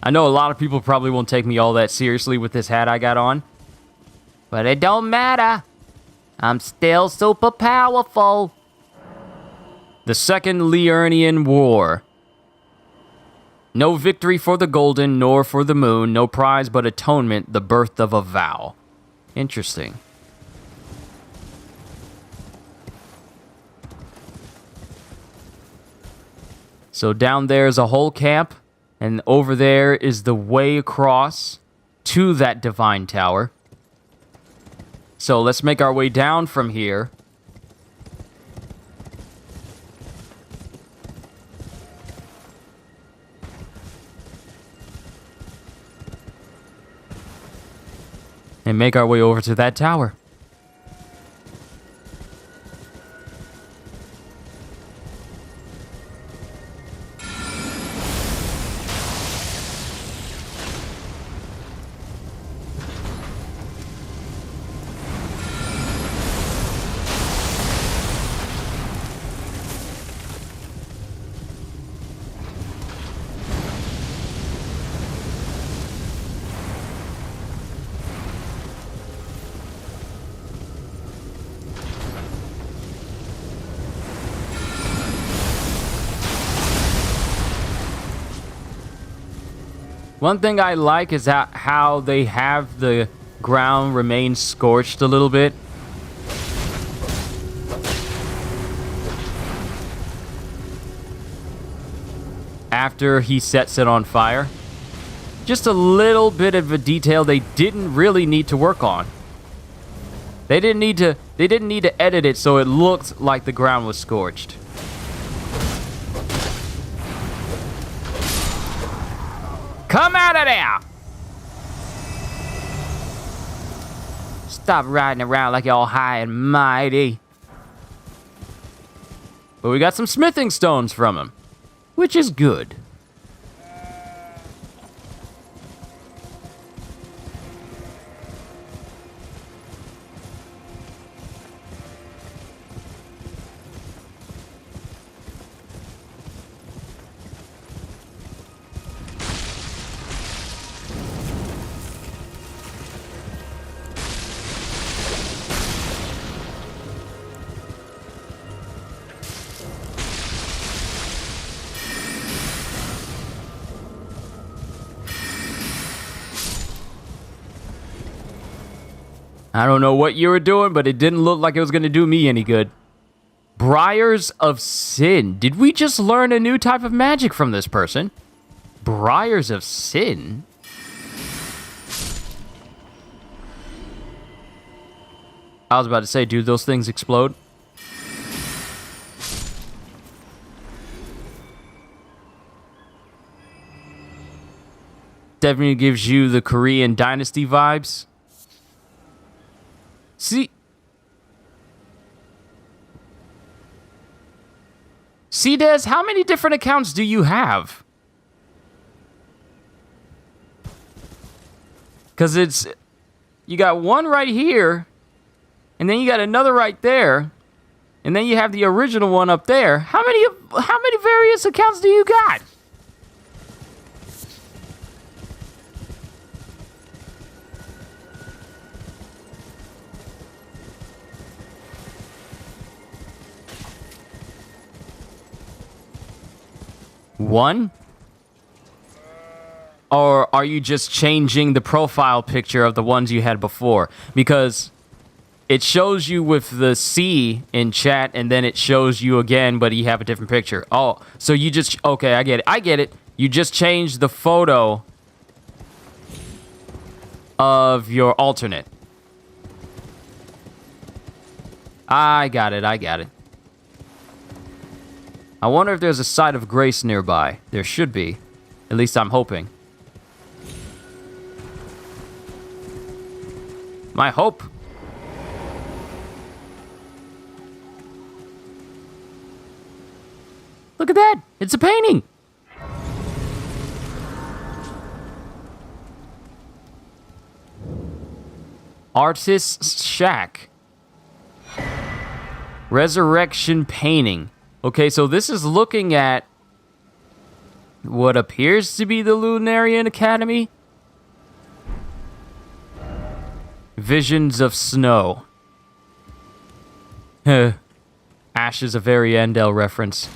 I know a lot of people probably won't take me all that seriously with this hat I got on. But it don't matter. I'm still super powerful. The Second Liurnian War. No victory for the Golden, nor for the Moon. No prize but atonement, the birth of a vow. Interesting. So down there is a whole camp. And over there is the way across to that divine tower. So let's make our way down from here. And make our way over to that tower. One thing I like is how they have the ground remain scorched a little bit. After he sets it on fire. Just a little bit of a detail they didn't really need to work on. They didn't need to edit it so it looked like the ground was scorched. Come out of there! Stop riding around like y'all high and mighty. But we got some smithing stones from him, which is good. I don't know what you were doing, but it didn't look like it was going to do me any good. Briars of Sin. Did we just learn a new type of magic from this person? Briars of Sin? I was about to say, dude, those things explode. Definitely gives you the Korean dynasty vibes. See, Des, how many different accounts do you have? Because you got one right here, and then you got another right there, and then you have the original one up there. How many various accounts do you got? One? Or are you just changing the profile picture of the ones you had before? Because it shows you with the C in chat, and then it shows you again, but you have a different picture. Oh, so you just... Okay, I get it. You just changed the photo of your alternate. I got it. I wonder if there's a site of grace nearby. There should be. At least I'm hoping. My hope. Look at that. It's a painting. Artist's Shack. Resurrection painting. Okay, so this is looking at what appears to be the Lunarian Academy. Visions of Snow. Ash is a very Endel reference.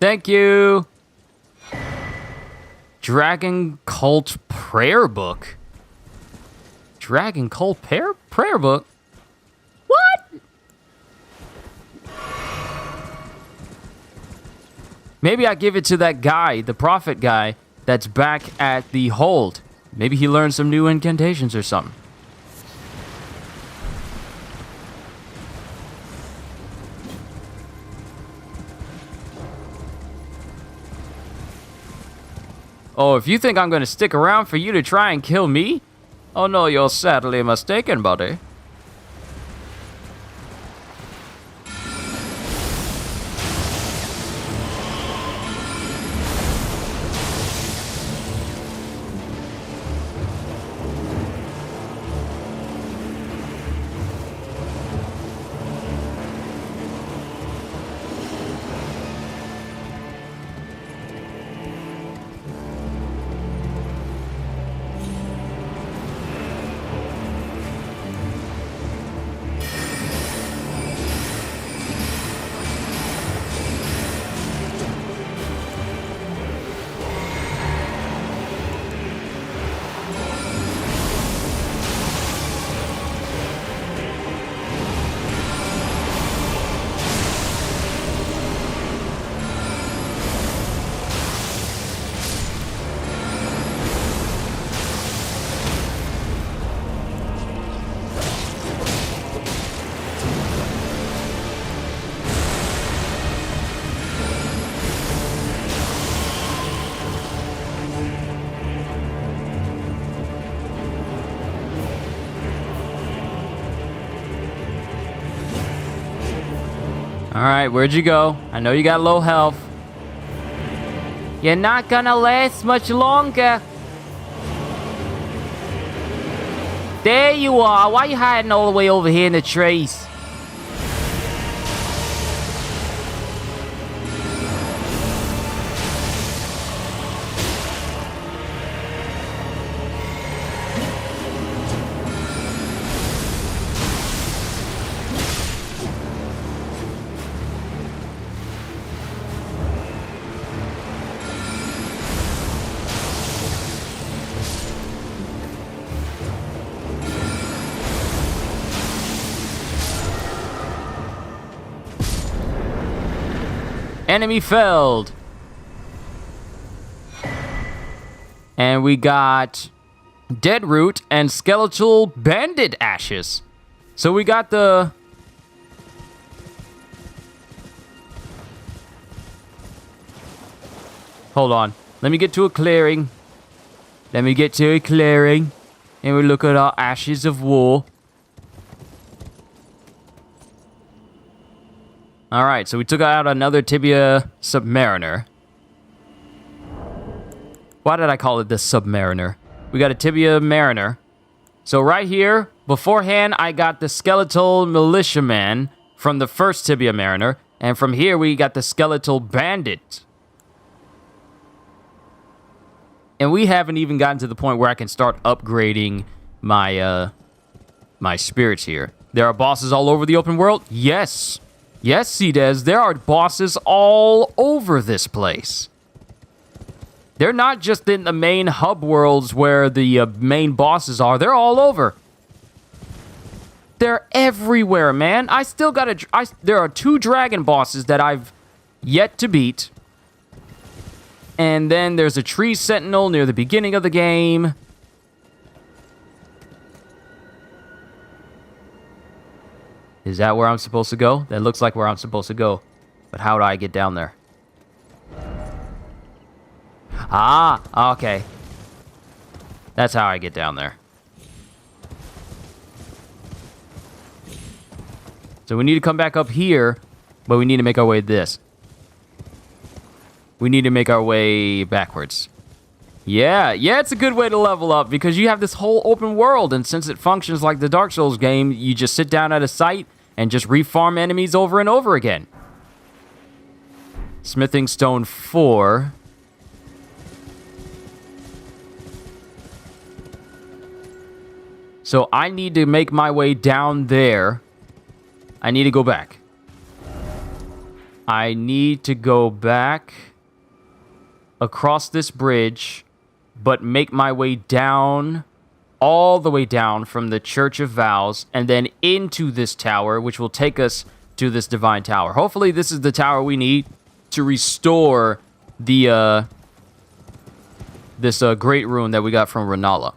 Thank you. Dragon Cult Prayer Book. Dragon Cult Prayer Book? What? Maybe I give it to that guy, the prophet guy, that's back at the hold. Maybe he learned some new incantations or something. Oh, if you think I'm going to stick around for you to try and kill me? Oh no, you're sadly mistaken, buddy. Alright, where'd you go? I know you got low health. You're not gonna last much longer. There you are. Why are you hiding all the way over here in the trees? Enemy felled. And we got dead root and skeletal bandit ashes. So we got the... Hold on. Let me get to a clearing. Let me get to a clearing. And we look at our ashes of war. Alright, so we took out another Tibia Submariner. Why did I call it the Submariner? We got a Tibia Mariner. So right here, beforehand, I got the Skeletal Militiaman from the first Tibia Mariner. And from here, we got the Skeletal Bandit. And we haven't even gotten to the point where I can start upgrading my, my spirits here. There are bosses all over the open world? Yes. Yes, Cdes, there are bosses all over this place. They're not just in the main hub worlds where the main bosses are. They're all over. They're everywhere, man. I still got there are 2 dragon bosses that I've yet to beat. And then there's a tree sentinel near the beginning of the game. Is that where I'm supposed to go? That looks like where I'm supposed to go. But how do I get down there? Ah, okay. That's how I get down there. So we need to come back up here, but we need to make our way this. We need to make our way backwards. Yeah, it's a good way to level up because you have this whole open world, and since it functions like the Dark Souls game, you just sit down at a site and just refarm enemies over and over again. Smithing Stone 4. So I need to make my way down there. I need to go back. I need to go back across this bridge, but make my way down, all the way down from the Church of Vows, and then into this tower, which will take us to this Divine Tower. Hopefully this is the tower we need to restore the, this great rune that we got from Rennala.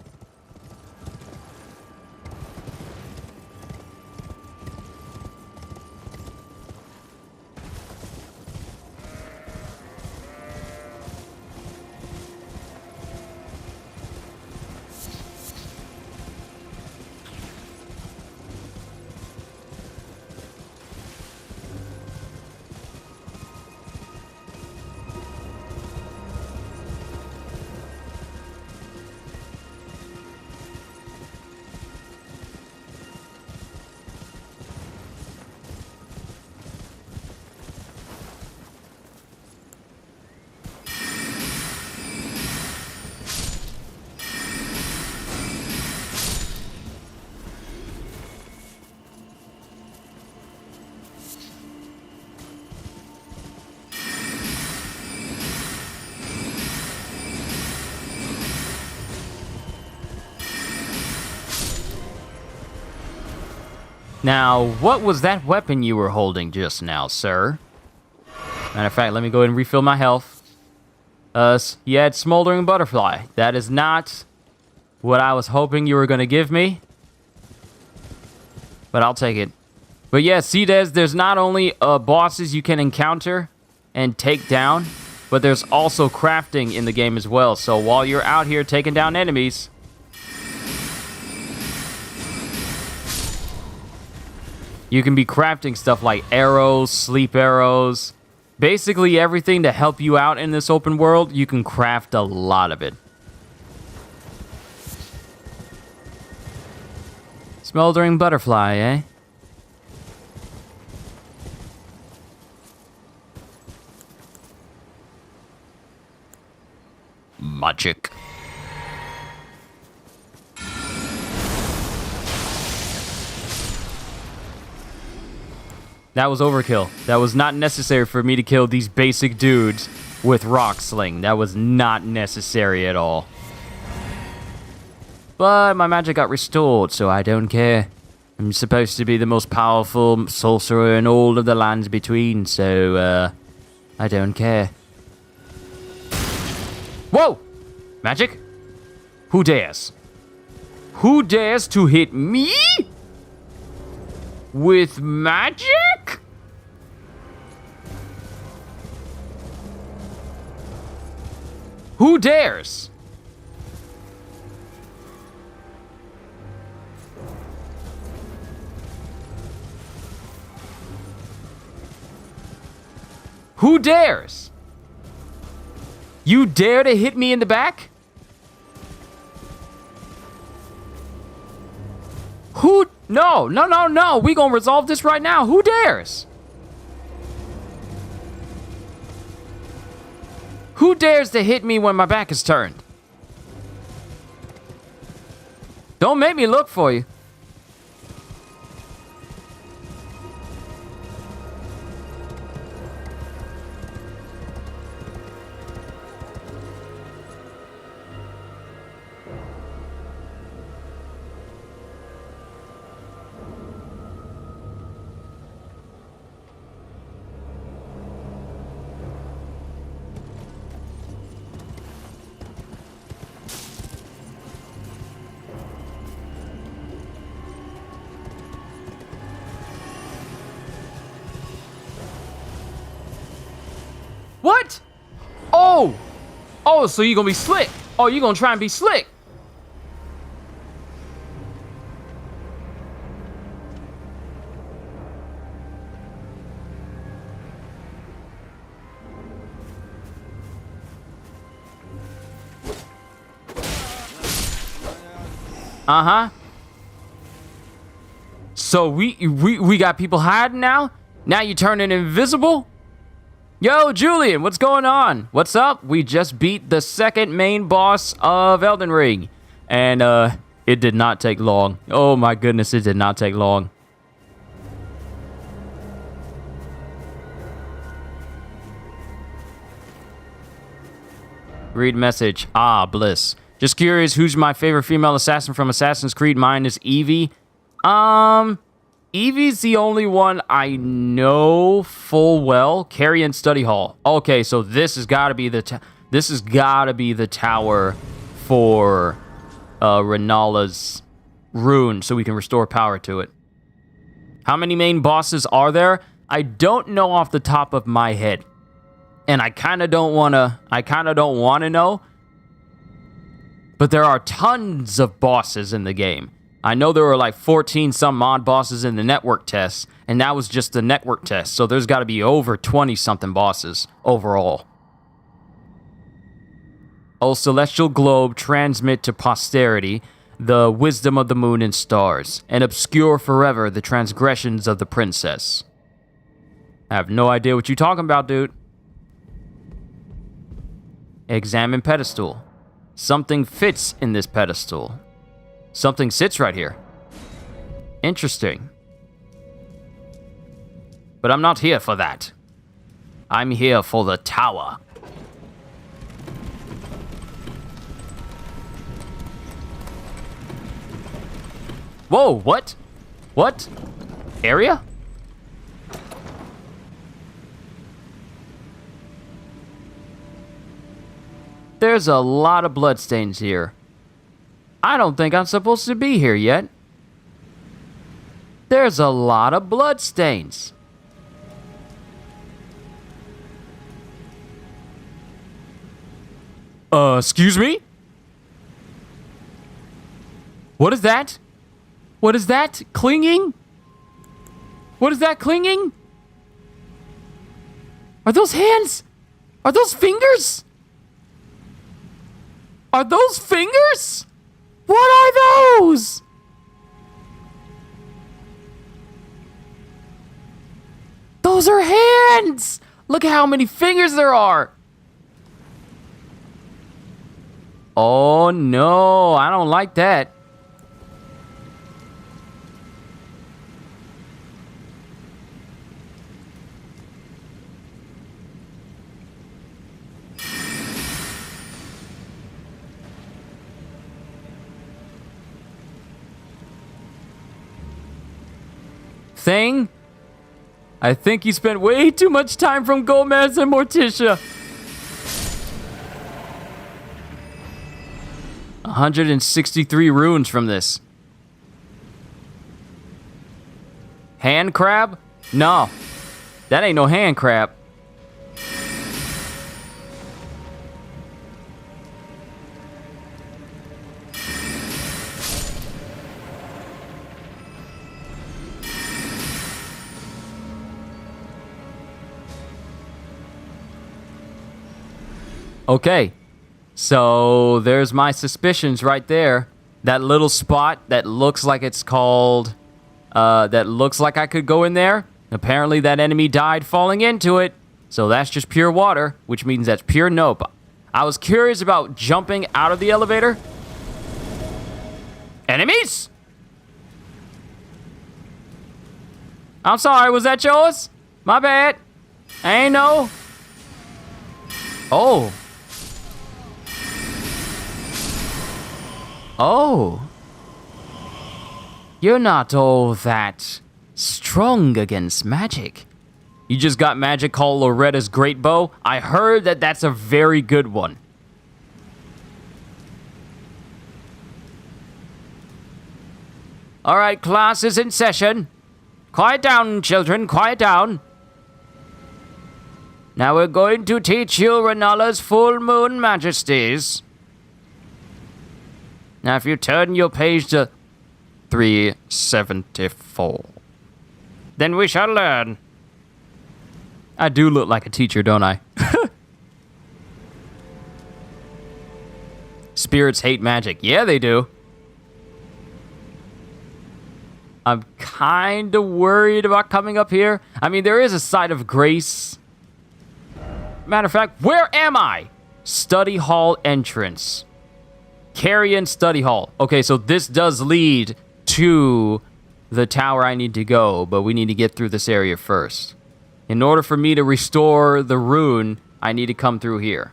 Now, what was that weapon you were holding just now, sir? Matter of fact, let me go ahead and refill my health. You had Smoldering Butterfly. That is not what I was hoping you were going to give me. But I'll take it. But yeah, Cdes, there's not only bosses you can encounter and take down, but there's also crafting in the game as well. So while you're out here taking down enemies... You can be crafting stuff like arrows, sleep arrows. Basically everything to help you out in this open world, you can craft a lot of it. Smoldering butterfly, eh? Magic. That was overkill. That was not necessary for me to kill these basic dudes with rock sling. That was not necessary at all. But my magic got restored, so I don't care. I'm supposed to be the most powerful sorcerer in all of the lands between, so, I don't care. Whoa! Magic? Who dares? Who dares to hit me? With magic? Who dares? Who dares? You dare to hit me in the back? Who? No, no, no, no. We gonna resolve this right now. Who dares? Who dares to hit me when my back is turned? Don't make me look for you. What? Oh! Oh, so you gonna be slick. Oh, you gonna try and be slick. Uh-huh. So we got people hiding now? Now you turning invisible? Yo, Julian, what's going on? What's up? We just beat the second main boss of Elden Ring. And, it did not take long. Oh my goodness, it did not take long. Read message. Ah, bliss. Just curious, who's my favorite female assassin from Assassin's Creed? Mine is Evie. Evie's the only one I know full well. Carrion Study Hall. Okay, so this has got to be the tower for Rennala's rune, so we can restore power to it. How many main bosses are there? I don't know off the top of my head, and I kind of don't want to know. But there are tons of bosses in the game. I know there were like 14 some mod bosses in the network tests, and that was just the network test, so there's got to be over 20 something bosses overall. O celestial globe, transmit to posterity the wisdom of the moon and stars, and obscure forever the transgressions of the princess. I have no idea what you're talking about, dude. Examine pedestal. Something fits in this pedestal. Something sits right here. Interesting. But I'm not here for that. I'm here for the tower. Whoa, what? What? Area? There's a lot of bloodstains here. I don't think I'm supposed to be here yet. There's a lot of bloodstains. Excuse me? What is that? What is that? Clinging? What is that clinging? Are those hands? Are those fingers? Are those fingers? What are those? Those are hands! Look at how many fingers there are! Oh no, I don't like that. Thing? I think you spent way too much time from Gomez and Morticia. 163 runes from this. Hand crab? No. That ain't no hand crab. Okay, so there's my suspicions right there. That little spot that looks like it's called, that looks like I could go in there. Apparently that enemy died falling into it. So that's just pure water, which means that's pure nope. I was curious about jumping out of the elevator. Enemies? I'm sorry, was that yours? My bad. I ain't know. Oh. Oh. You're not all that strong against magic. You just got magic called Loretta's Great Bow. I heard that that's a very good one. All right, class is in session. Quiet down, children, quiet down. Now we're going to teach you Rennala's full moon majesties. Now, if you turn your page to 374, then we shall learn. I do look like a teacher, don't I? Spirits hate magic. Yeah, they do. I'm kind of worried about coming up here. I mean, there is a side of grace. Matter of fact, where am I? Study hall entrance. Carrion study hall. Okay, so this does lead to the tower I need to go, but we need to get through this area first. In order for me to restore the rune, I need to come through here.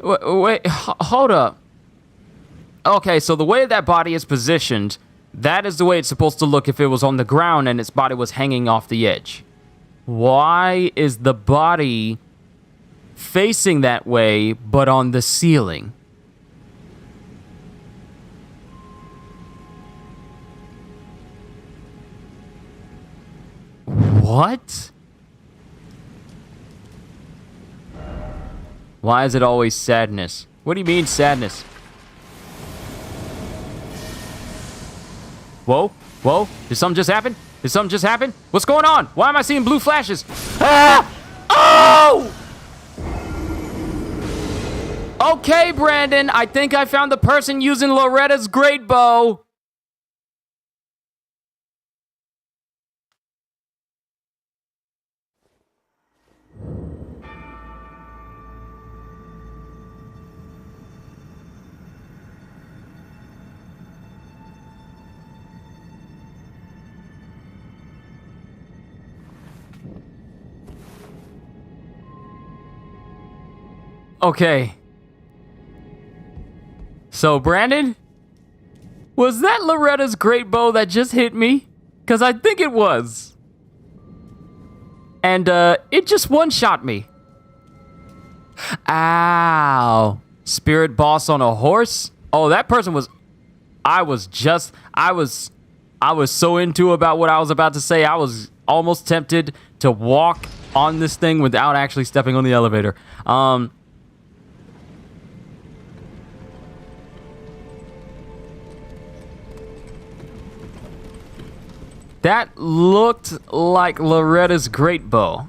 Wait, hold up. Okay, so the way that body is positioned, that is the way it's supposed to look if it was on the ground and its body was hanging off the edge. Why is the body facing that way, but on the ceiling? What? Why is it always sadness? What do you mean sadness? Whoa, whoa, did something just happen? Did something just happen? What's going on? Why am I seeing blue flashes? Ah! Oh! Okay, Brandon, I think I found the person using Loretta's Great Bow. Okay. So, Brandon, was that Loretta's Great Bow that just hit me? Because I think it was. And, it just one-shot me. Ow. Spirit boss on a horse? Oh, that person was... I I was so into about what I was about to say, I was almost tempted to walk on this thing without actually stepping on the elevator. That looked like Loretta's great bow.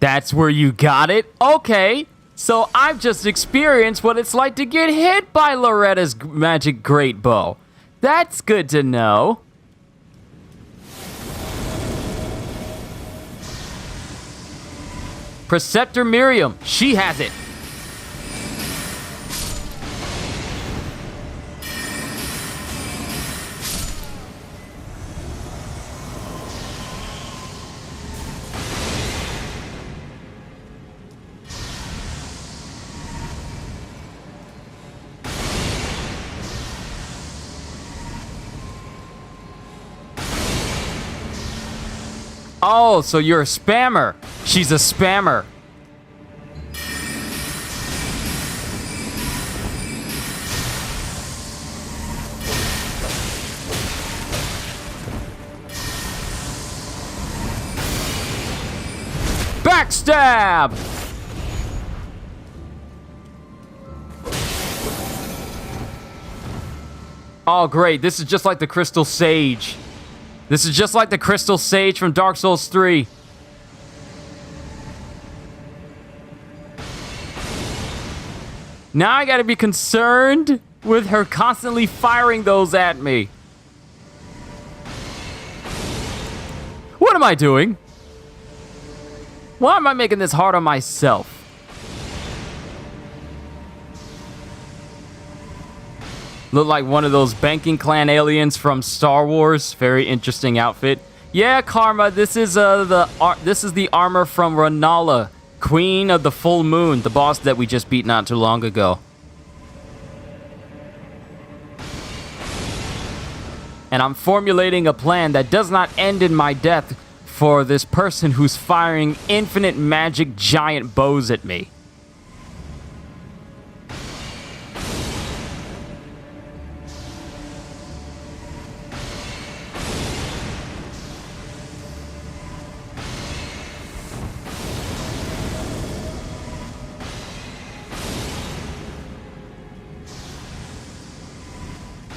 That's where you got it? Okay. So I've just experienced what it's like to get hit by Loretta's magic great bow. That's good to know. Preceptor Miriam, she has it. Oh, so you're a spammer. She's a spammer. Backstab! Oh, great. This is just like the Crystal Sage. This is just like the Crystal Sage from Dark Souls 3. Now I gotta be concerned with her constantly firing those at me. What am I doing? Why am I making this hard on myself? Look like one of those banking clan aliens from Star Wars. Very interesting outfit. Yeah, Karma, this is the armor from Rennala, Queen of the Full Moon, the boss that we just beat not too long ago. And I'm formulating a plan that does not end in my death for this person who's firing infinite magic giant bows at me.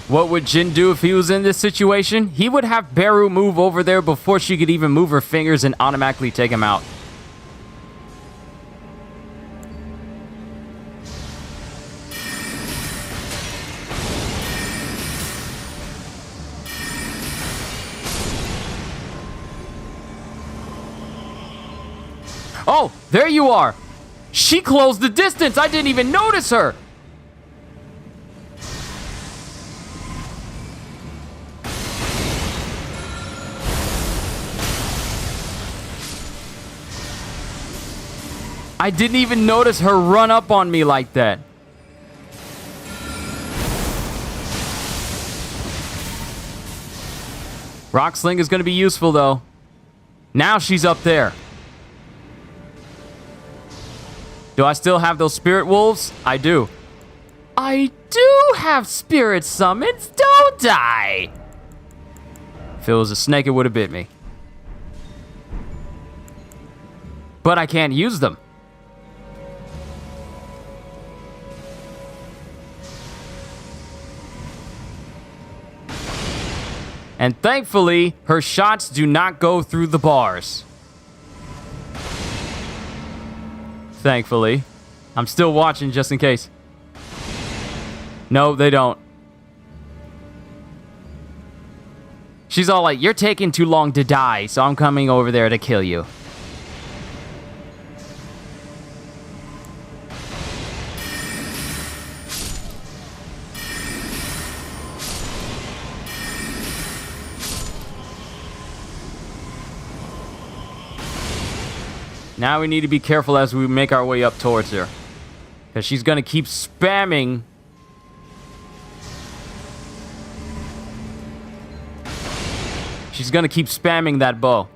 What would Jin do if he was in this situation? He would have Beru move over there before she could even move her fingers and automatically take him out. Oh, there you are. She closed the distance. I didn't even notice her. I didn't even notice her run up on me like that. Rock Sling is going to be useful, though. Now she's up there. Do I still have those spirit wolves? I do. I do have spirit summons, don't I? If it was a snake, it would have bit me. But I can't use them. And thankfully, her shots do not go through the bars. Thankfully. I'm still watching just in case. No, they don't. She's all like, you're taking too long to die, so I'm coming over there to kill you. Now we need to be careful as we make our way up towards her. Because she's going to keep spamming. She's gonna keep spamming that bow.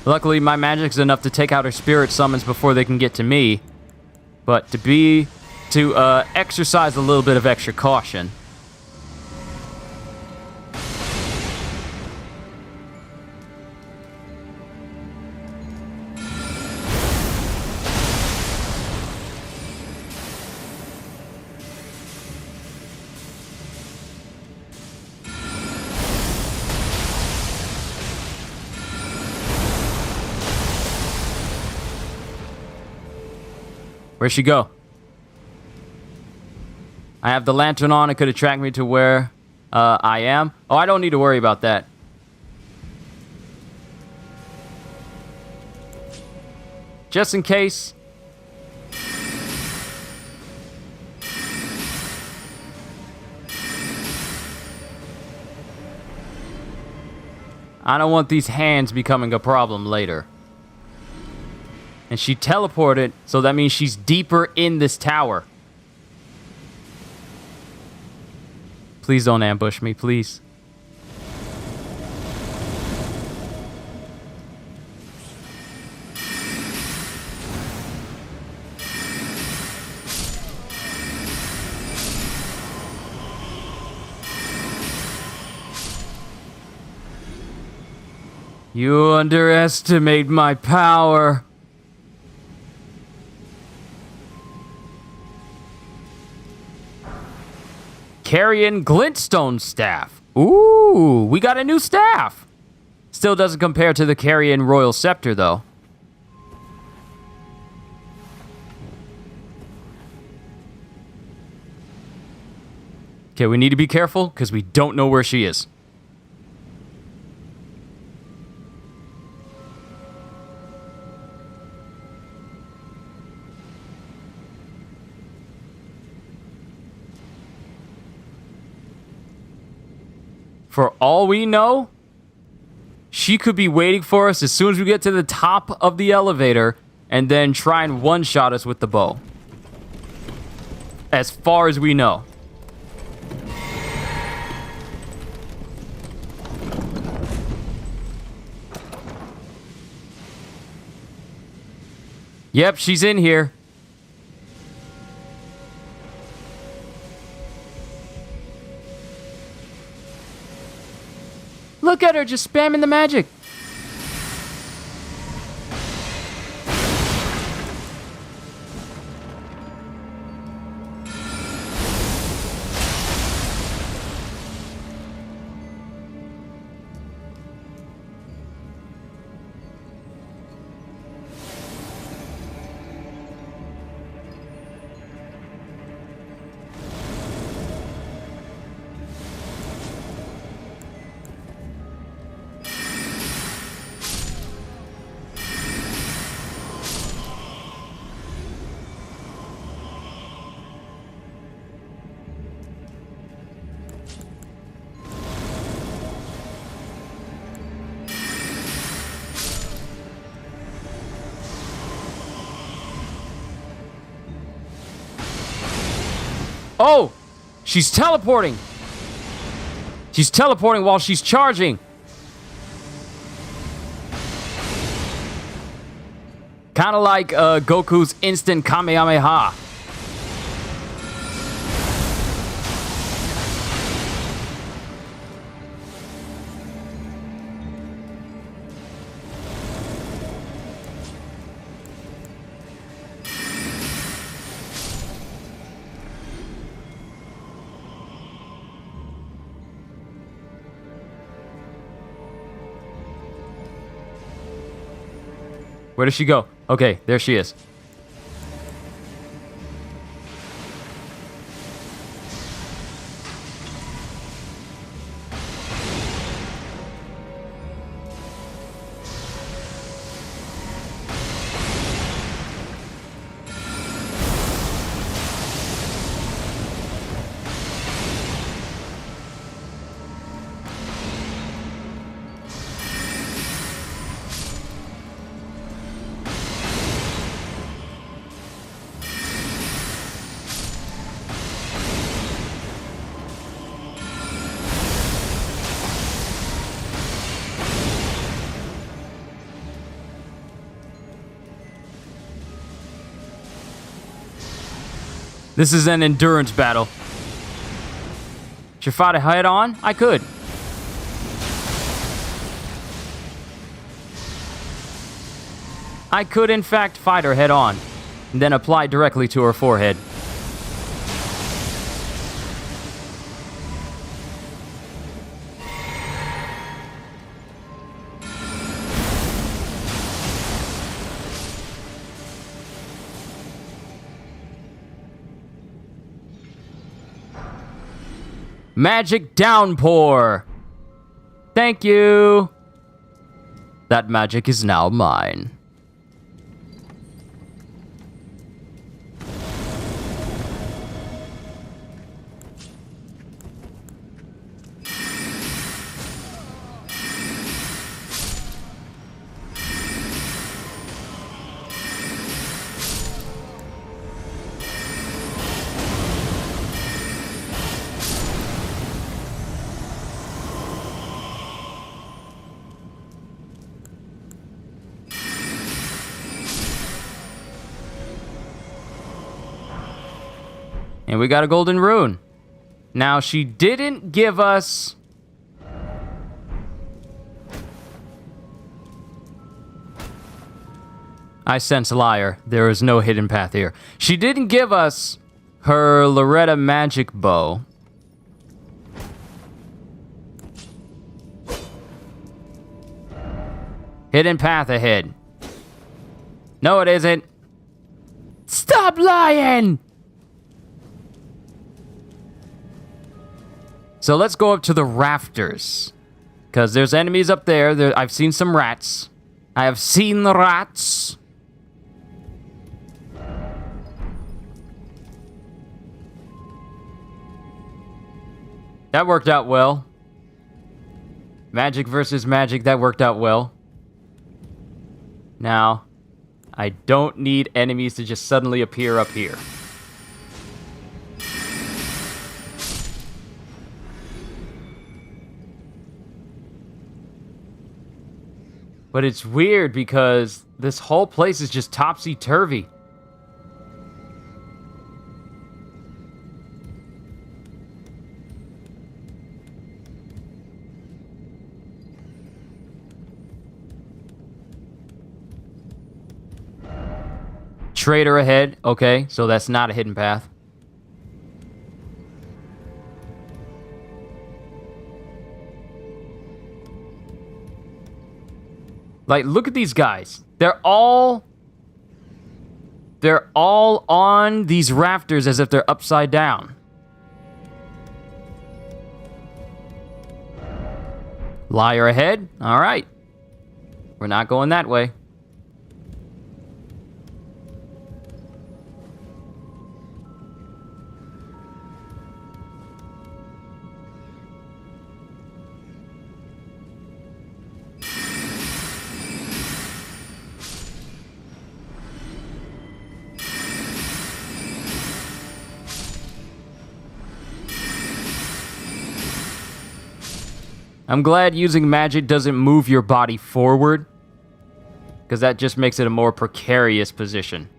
Luckily, my magic's enough to take out her spirit summons before they can get to me. But to exercise a little bit of extra caution. Where'd she go? I have the lantern on. It could attract me to where I am. Oh, I don't need to worry about that. Just in case. I don't want these hands becoming a problem later. And she teleported, so that means she's deeper in this tower. Please don't ambush me, please. You underestimate my power. Carrion Glintstone Staff. Ooh, we got a new staff. Still doesn't compare to the Carrion Royal Scepter, though. Okay, we need to be careful, because we don't know where she is. For all we know, she could be waiting for us as soon as we get to the top of the elevator and then try and one-shot us with the bow. As far as we know. Yep, she's in here. Look at her just spamming the magic. Oh, she's teleporting. She's teleporting while she's charging. Kind of like Goku's instant Kamehameha. Where does she go? Okay, there she is. This is an endurance battle. Should I fight a head on? I could. I could, in fact, fight her head on, and then apply directly to her forehead. Magic downpour! Thank you! That magic is now mine. And we got a golden rune. Now, she didn't give us... I sense a liar. There is no hidden path here. She didn't give us her Loretta magic bow. Hidden path ahead. No, it isn't. Stop lying! So let's go up to the rafters. Because there's enemies up there. I've seen some rats. I have seen the rats. That worked out well. Magic versus magic, that worked out well. Now, I don't need enemies to just suddenly appear up here. But it's weird because this whole place is just topsy-turvy. Trader ahead. Okay, so that's not a hidden path. Like, look at these guys. They're all on these rafters as if they're upside down. Liar ahead. All right. We're not going that way. I'm glad using magic doesn't move your body forward, because that just makes it a more precarious position.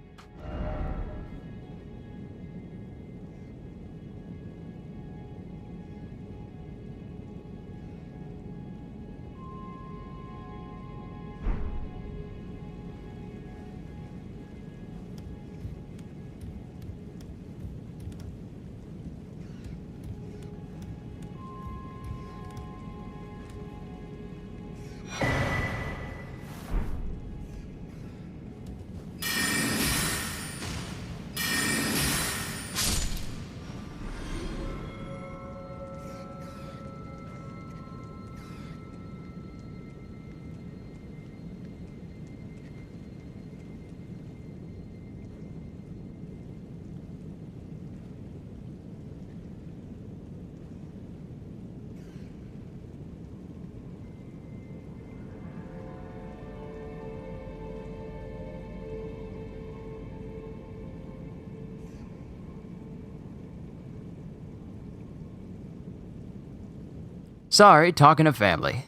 Sorry, talking to family.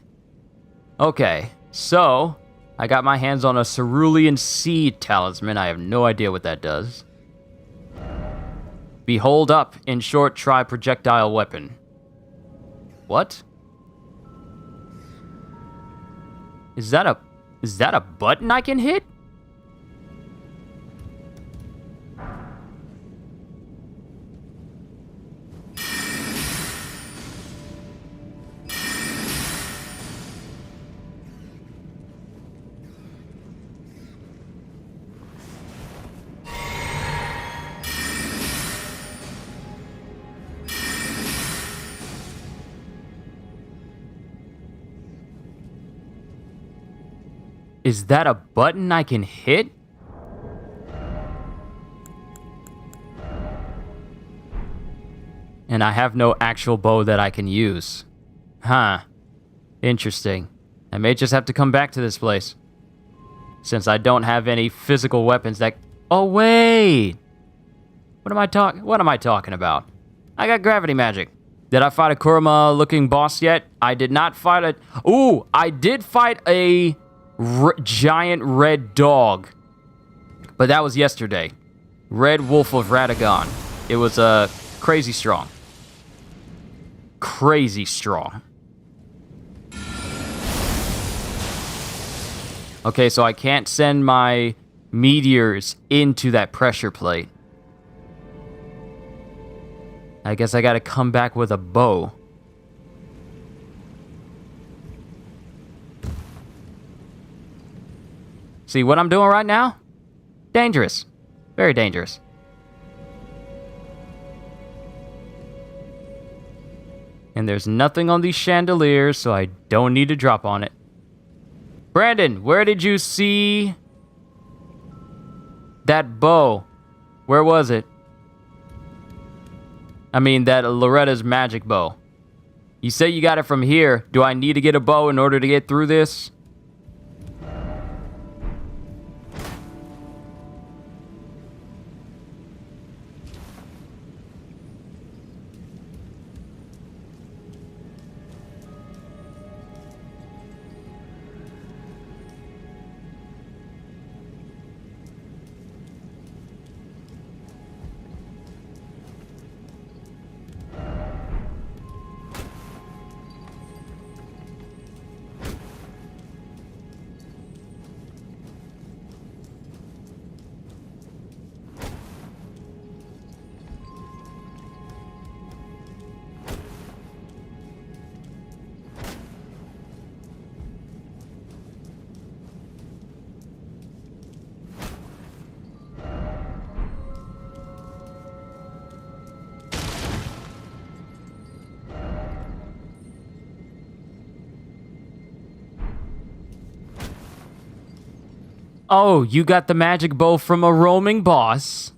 Okay, so I got my hands on a Cerulean seed talisman. I have no idea what that does. Be holed up. In short, try projectile weapon. What? Is that a button I can hit? Is that a button I can hit? And I have no actual bow that I can use. Huh. Interesting. I may just have to come back to this place. Since I don't have any physical weapons that... Oh, wait! What am I talking about? I got gravity magic. Did I fight a Kurama-looking boss yet? I did not fight a... Ooh, I did fight a... giant red dog, but that was yesterday. Red Wolf of Radagon. It was crazy strong. Crazy strong. Okay, so I can't send my meteors into that pressure plate. I guess I gotta come back with a bow. See what I'm doing right now? Dangerous. Very dangerous. And there's nothing on these chandeliers, so I don't need to drop on it. Brandon, where did you see that bow? Where was it? I mean, that Loretta's magic bow. You say you got it from here. Do I need to get a bow in order to get through this? Oh, you got the magic bow from a roaming boss.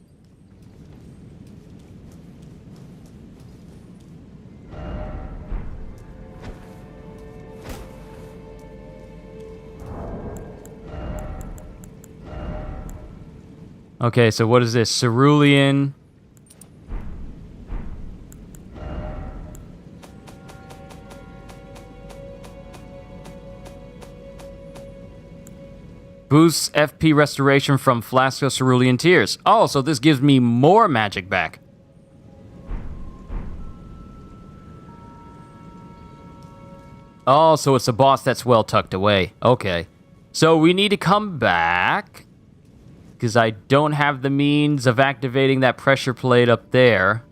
Okay, so what is this? Cerulean. Boosts FP restoration from Flask of Cerulean Tears. Oh, so this gives me more magic back. Oh, so it's a boss that's well tucked away. Okay. So we need to come back, because I don't have the means of activating that pressure plate up there.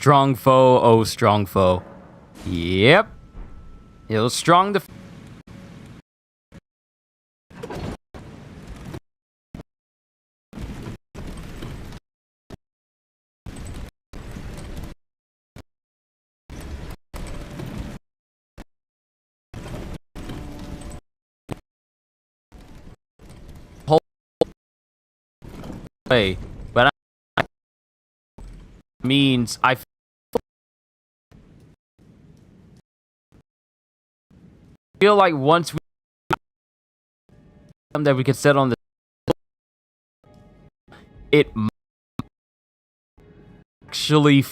Strong foe, oh strong foe. Yep. It was strong to... way, but I means I feel like once we that we could set on the it might actually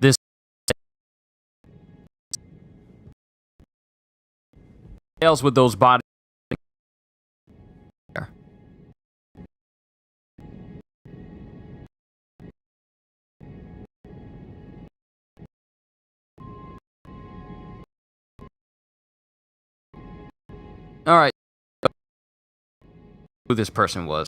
this else with those bodies. All right, who this person was.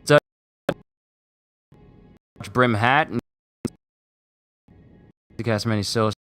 So, brim hat and to cast many souls.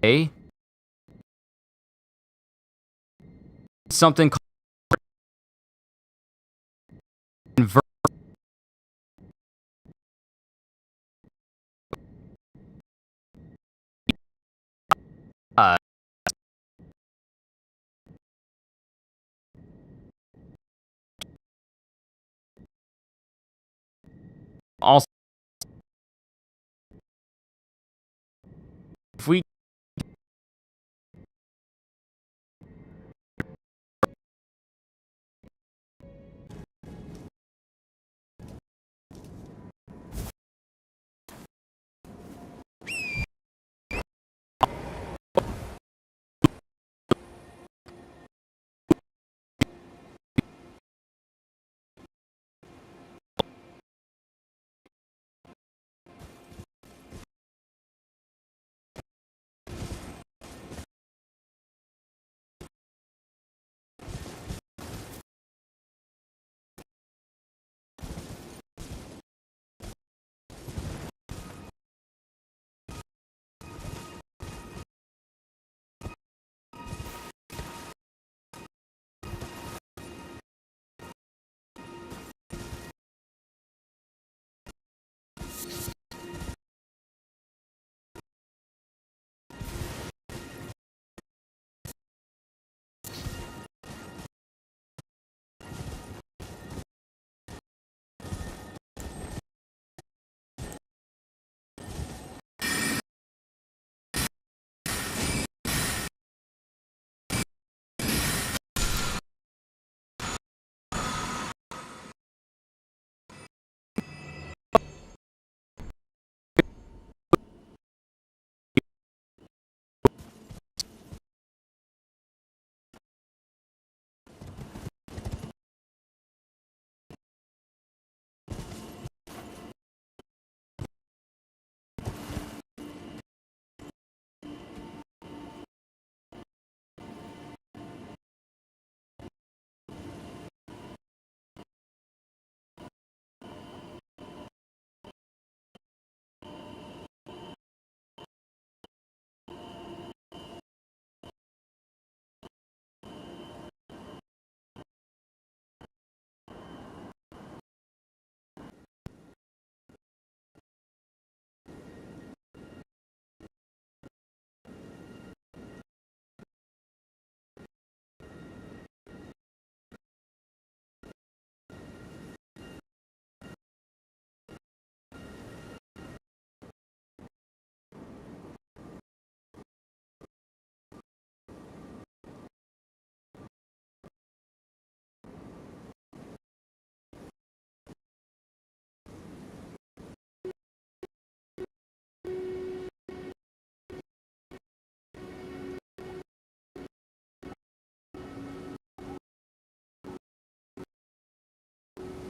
Okay. Something called uh, also if we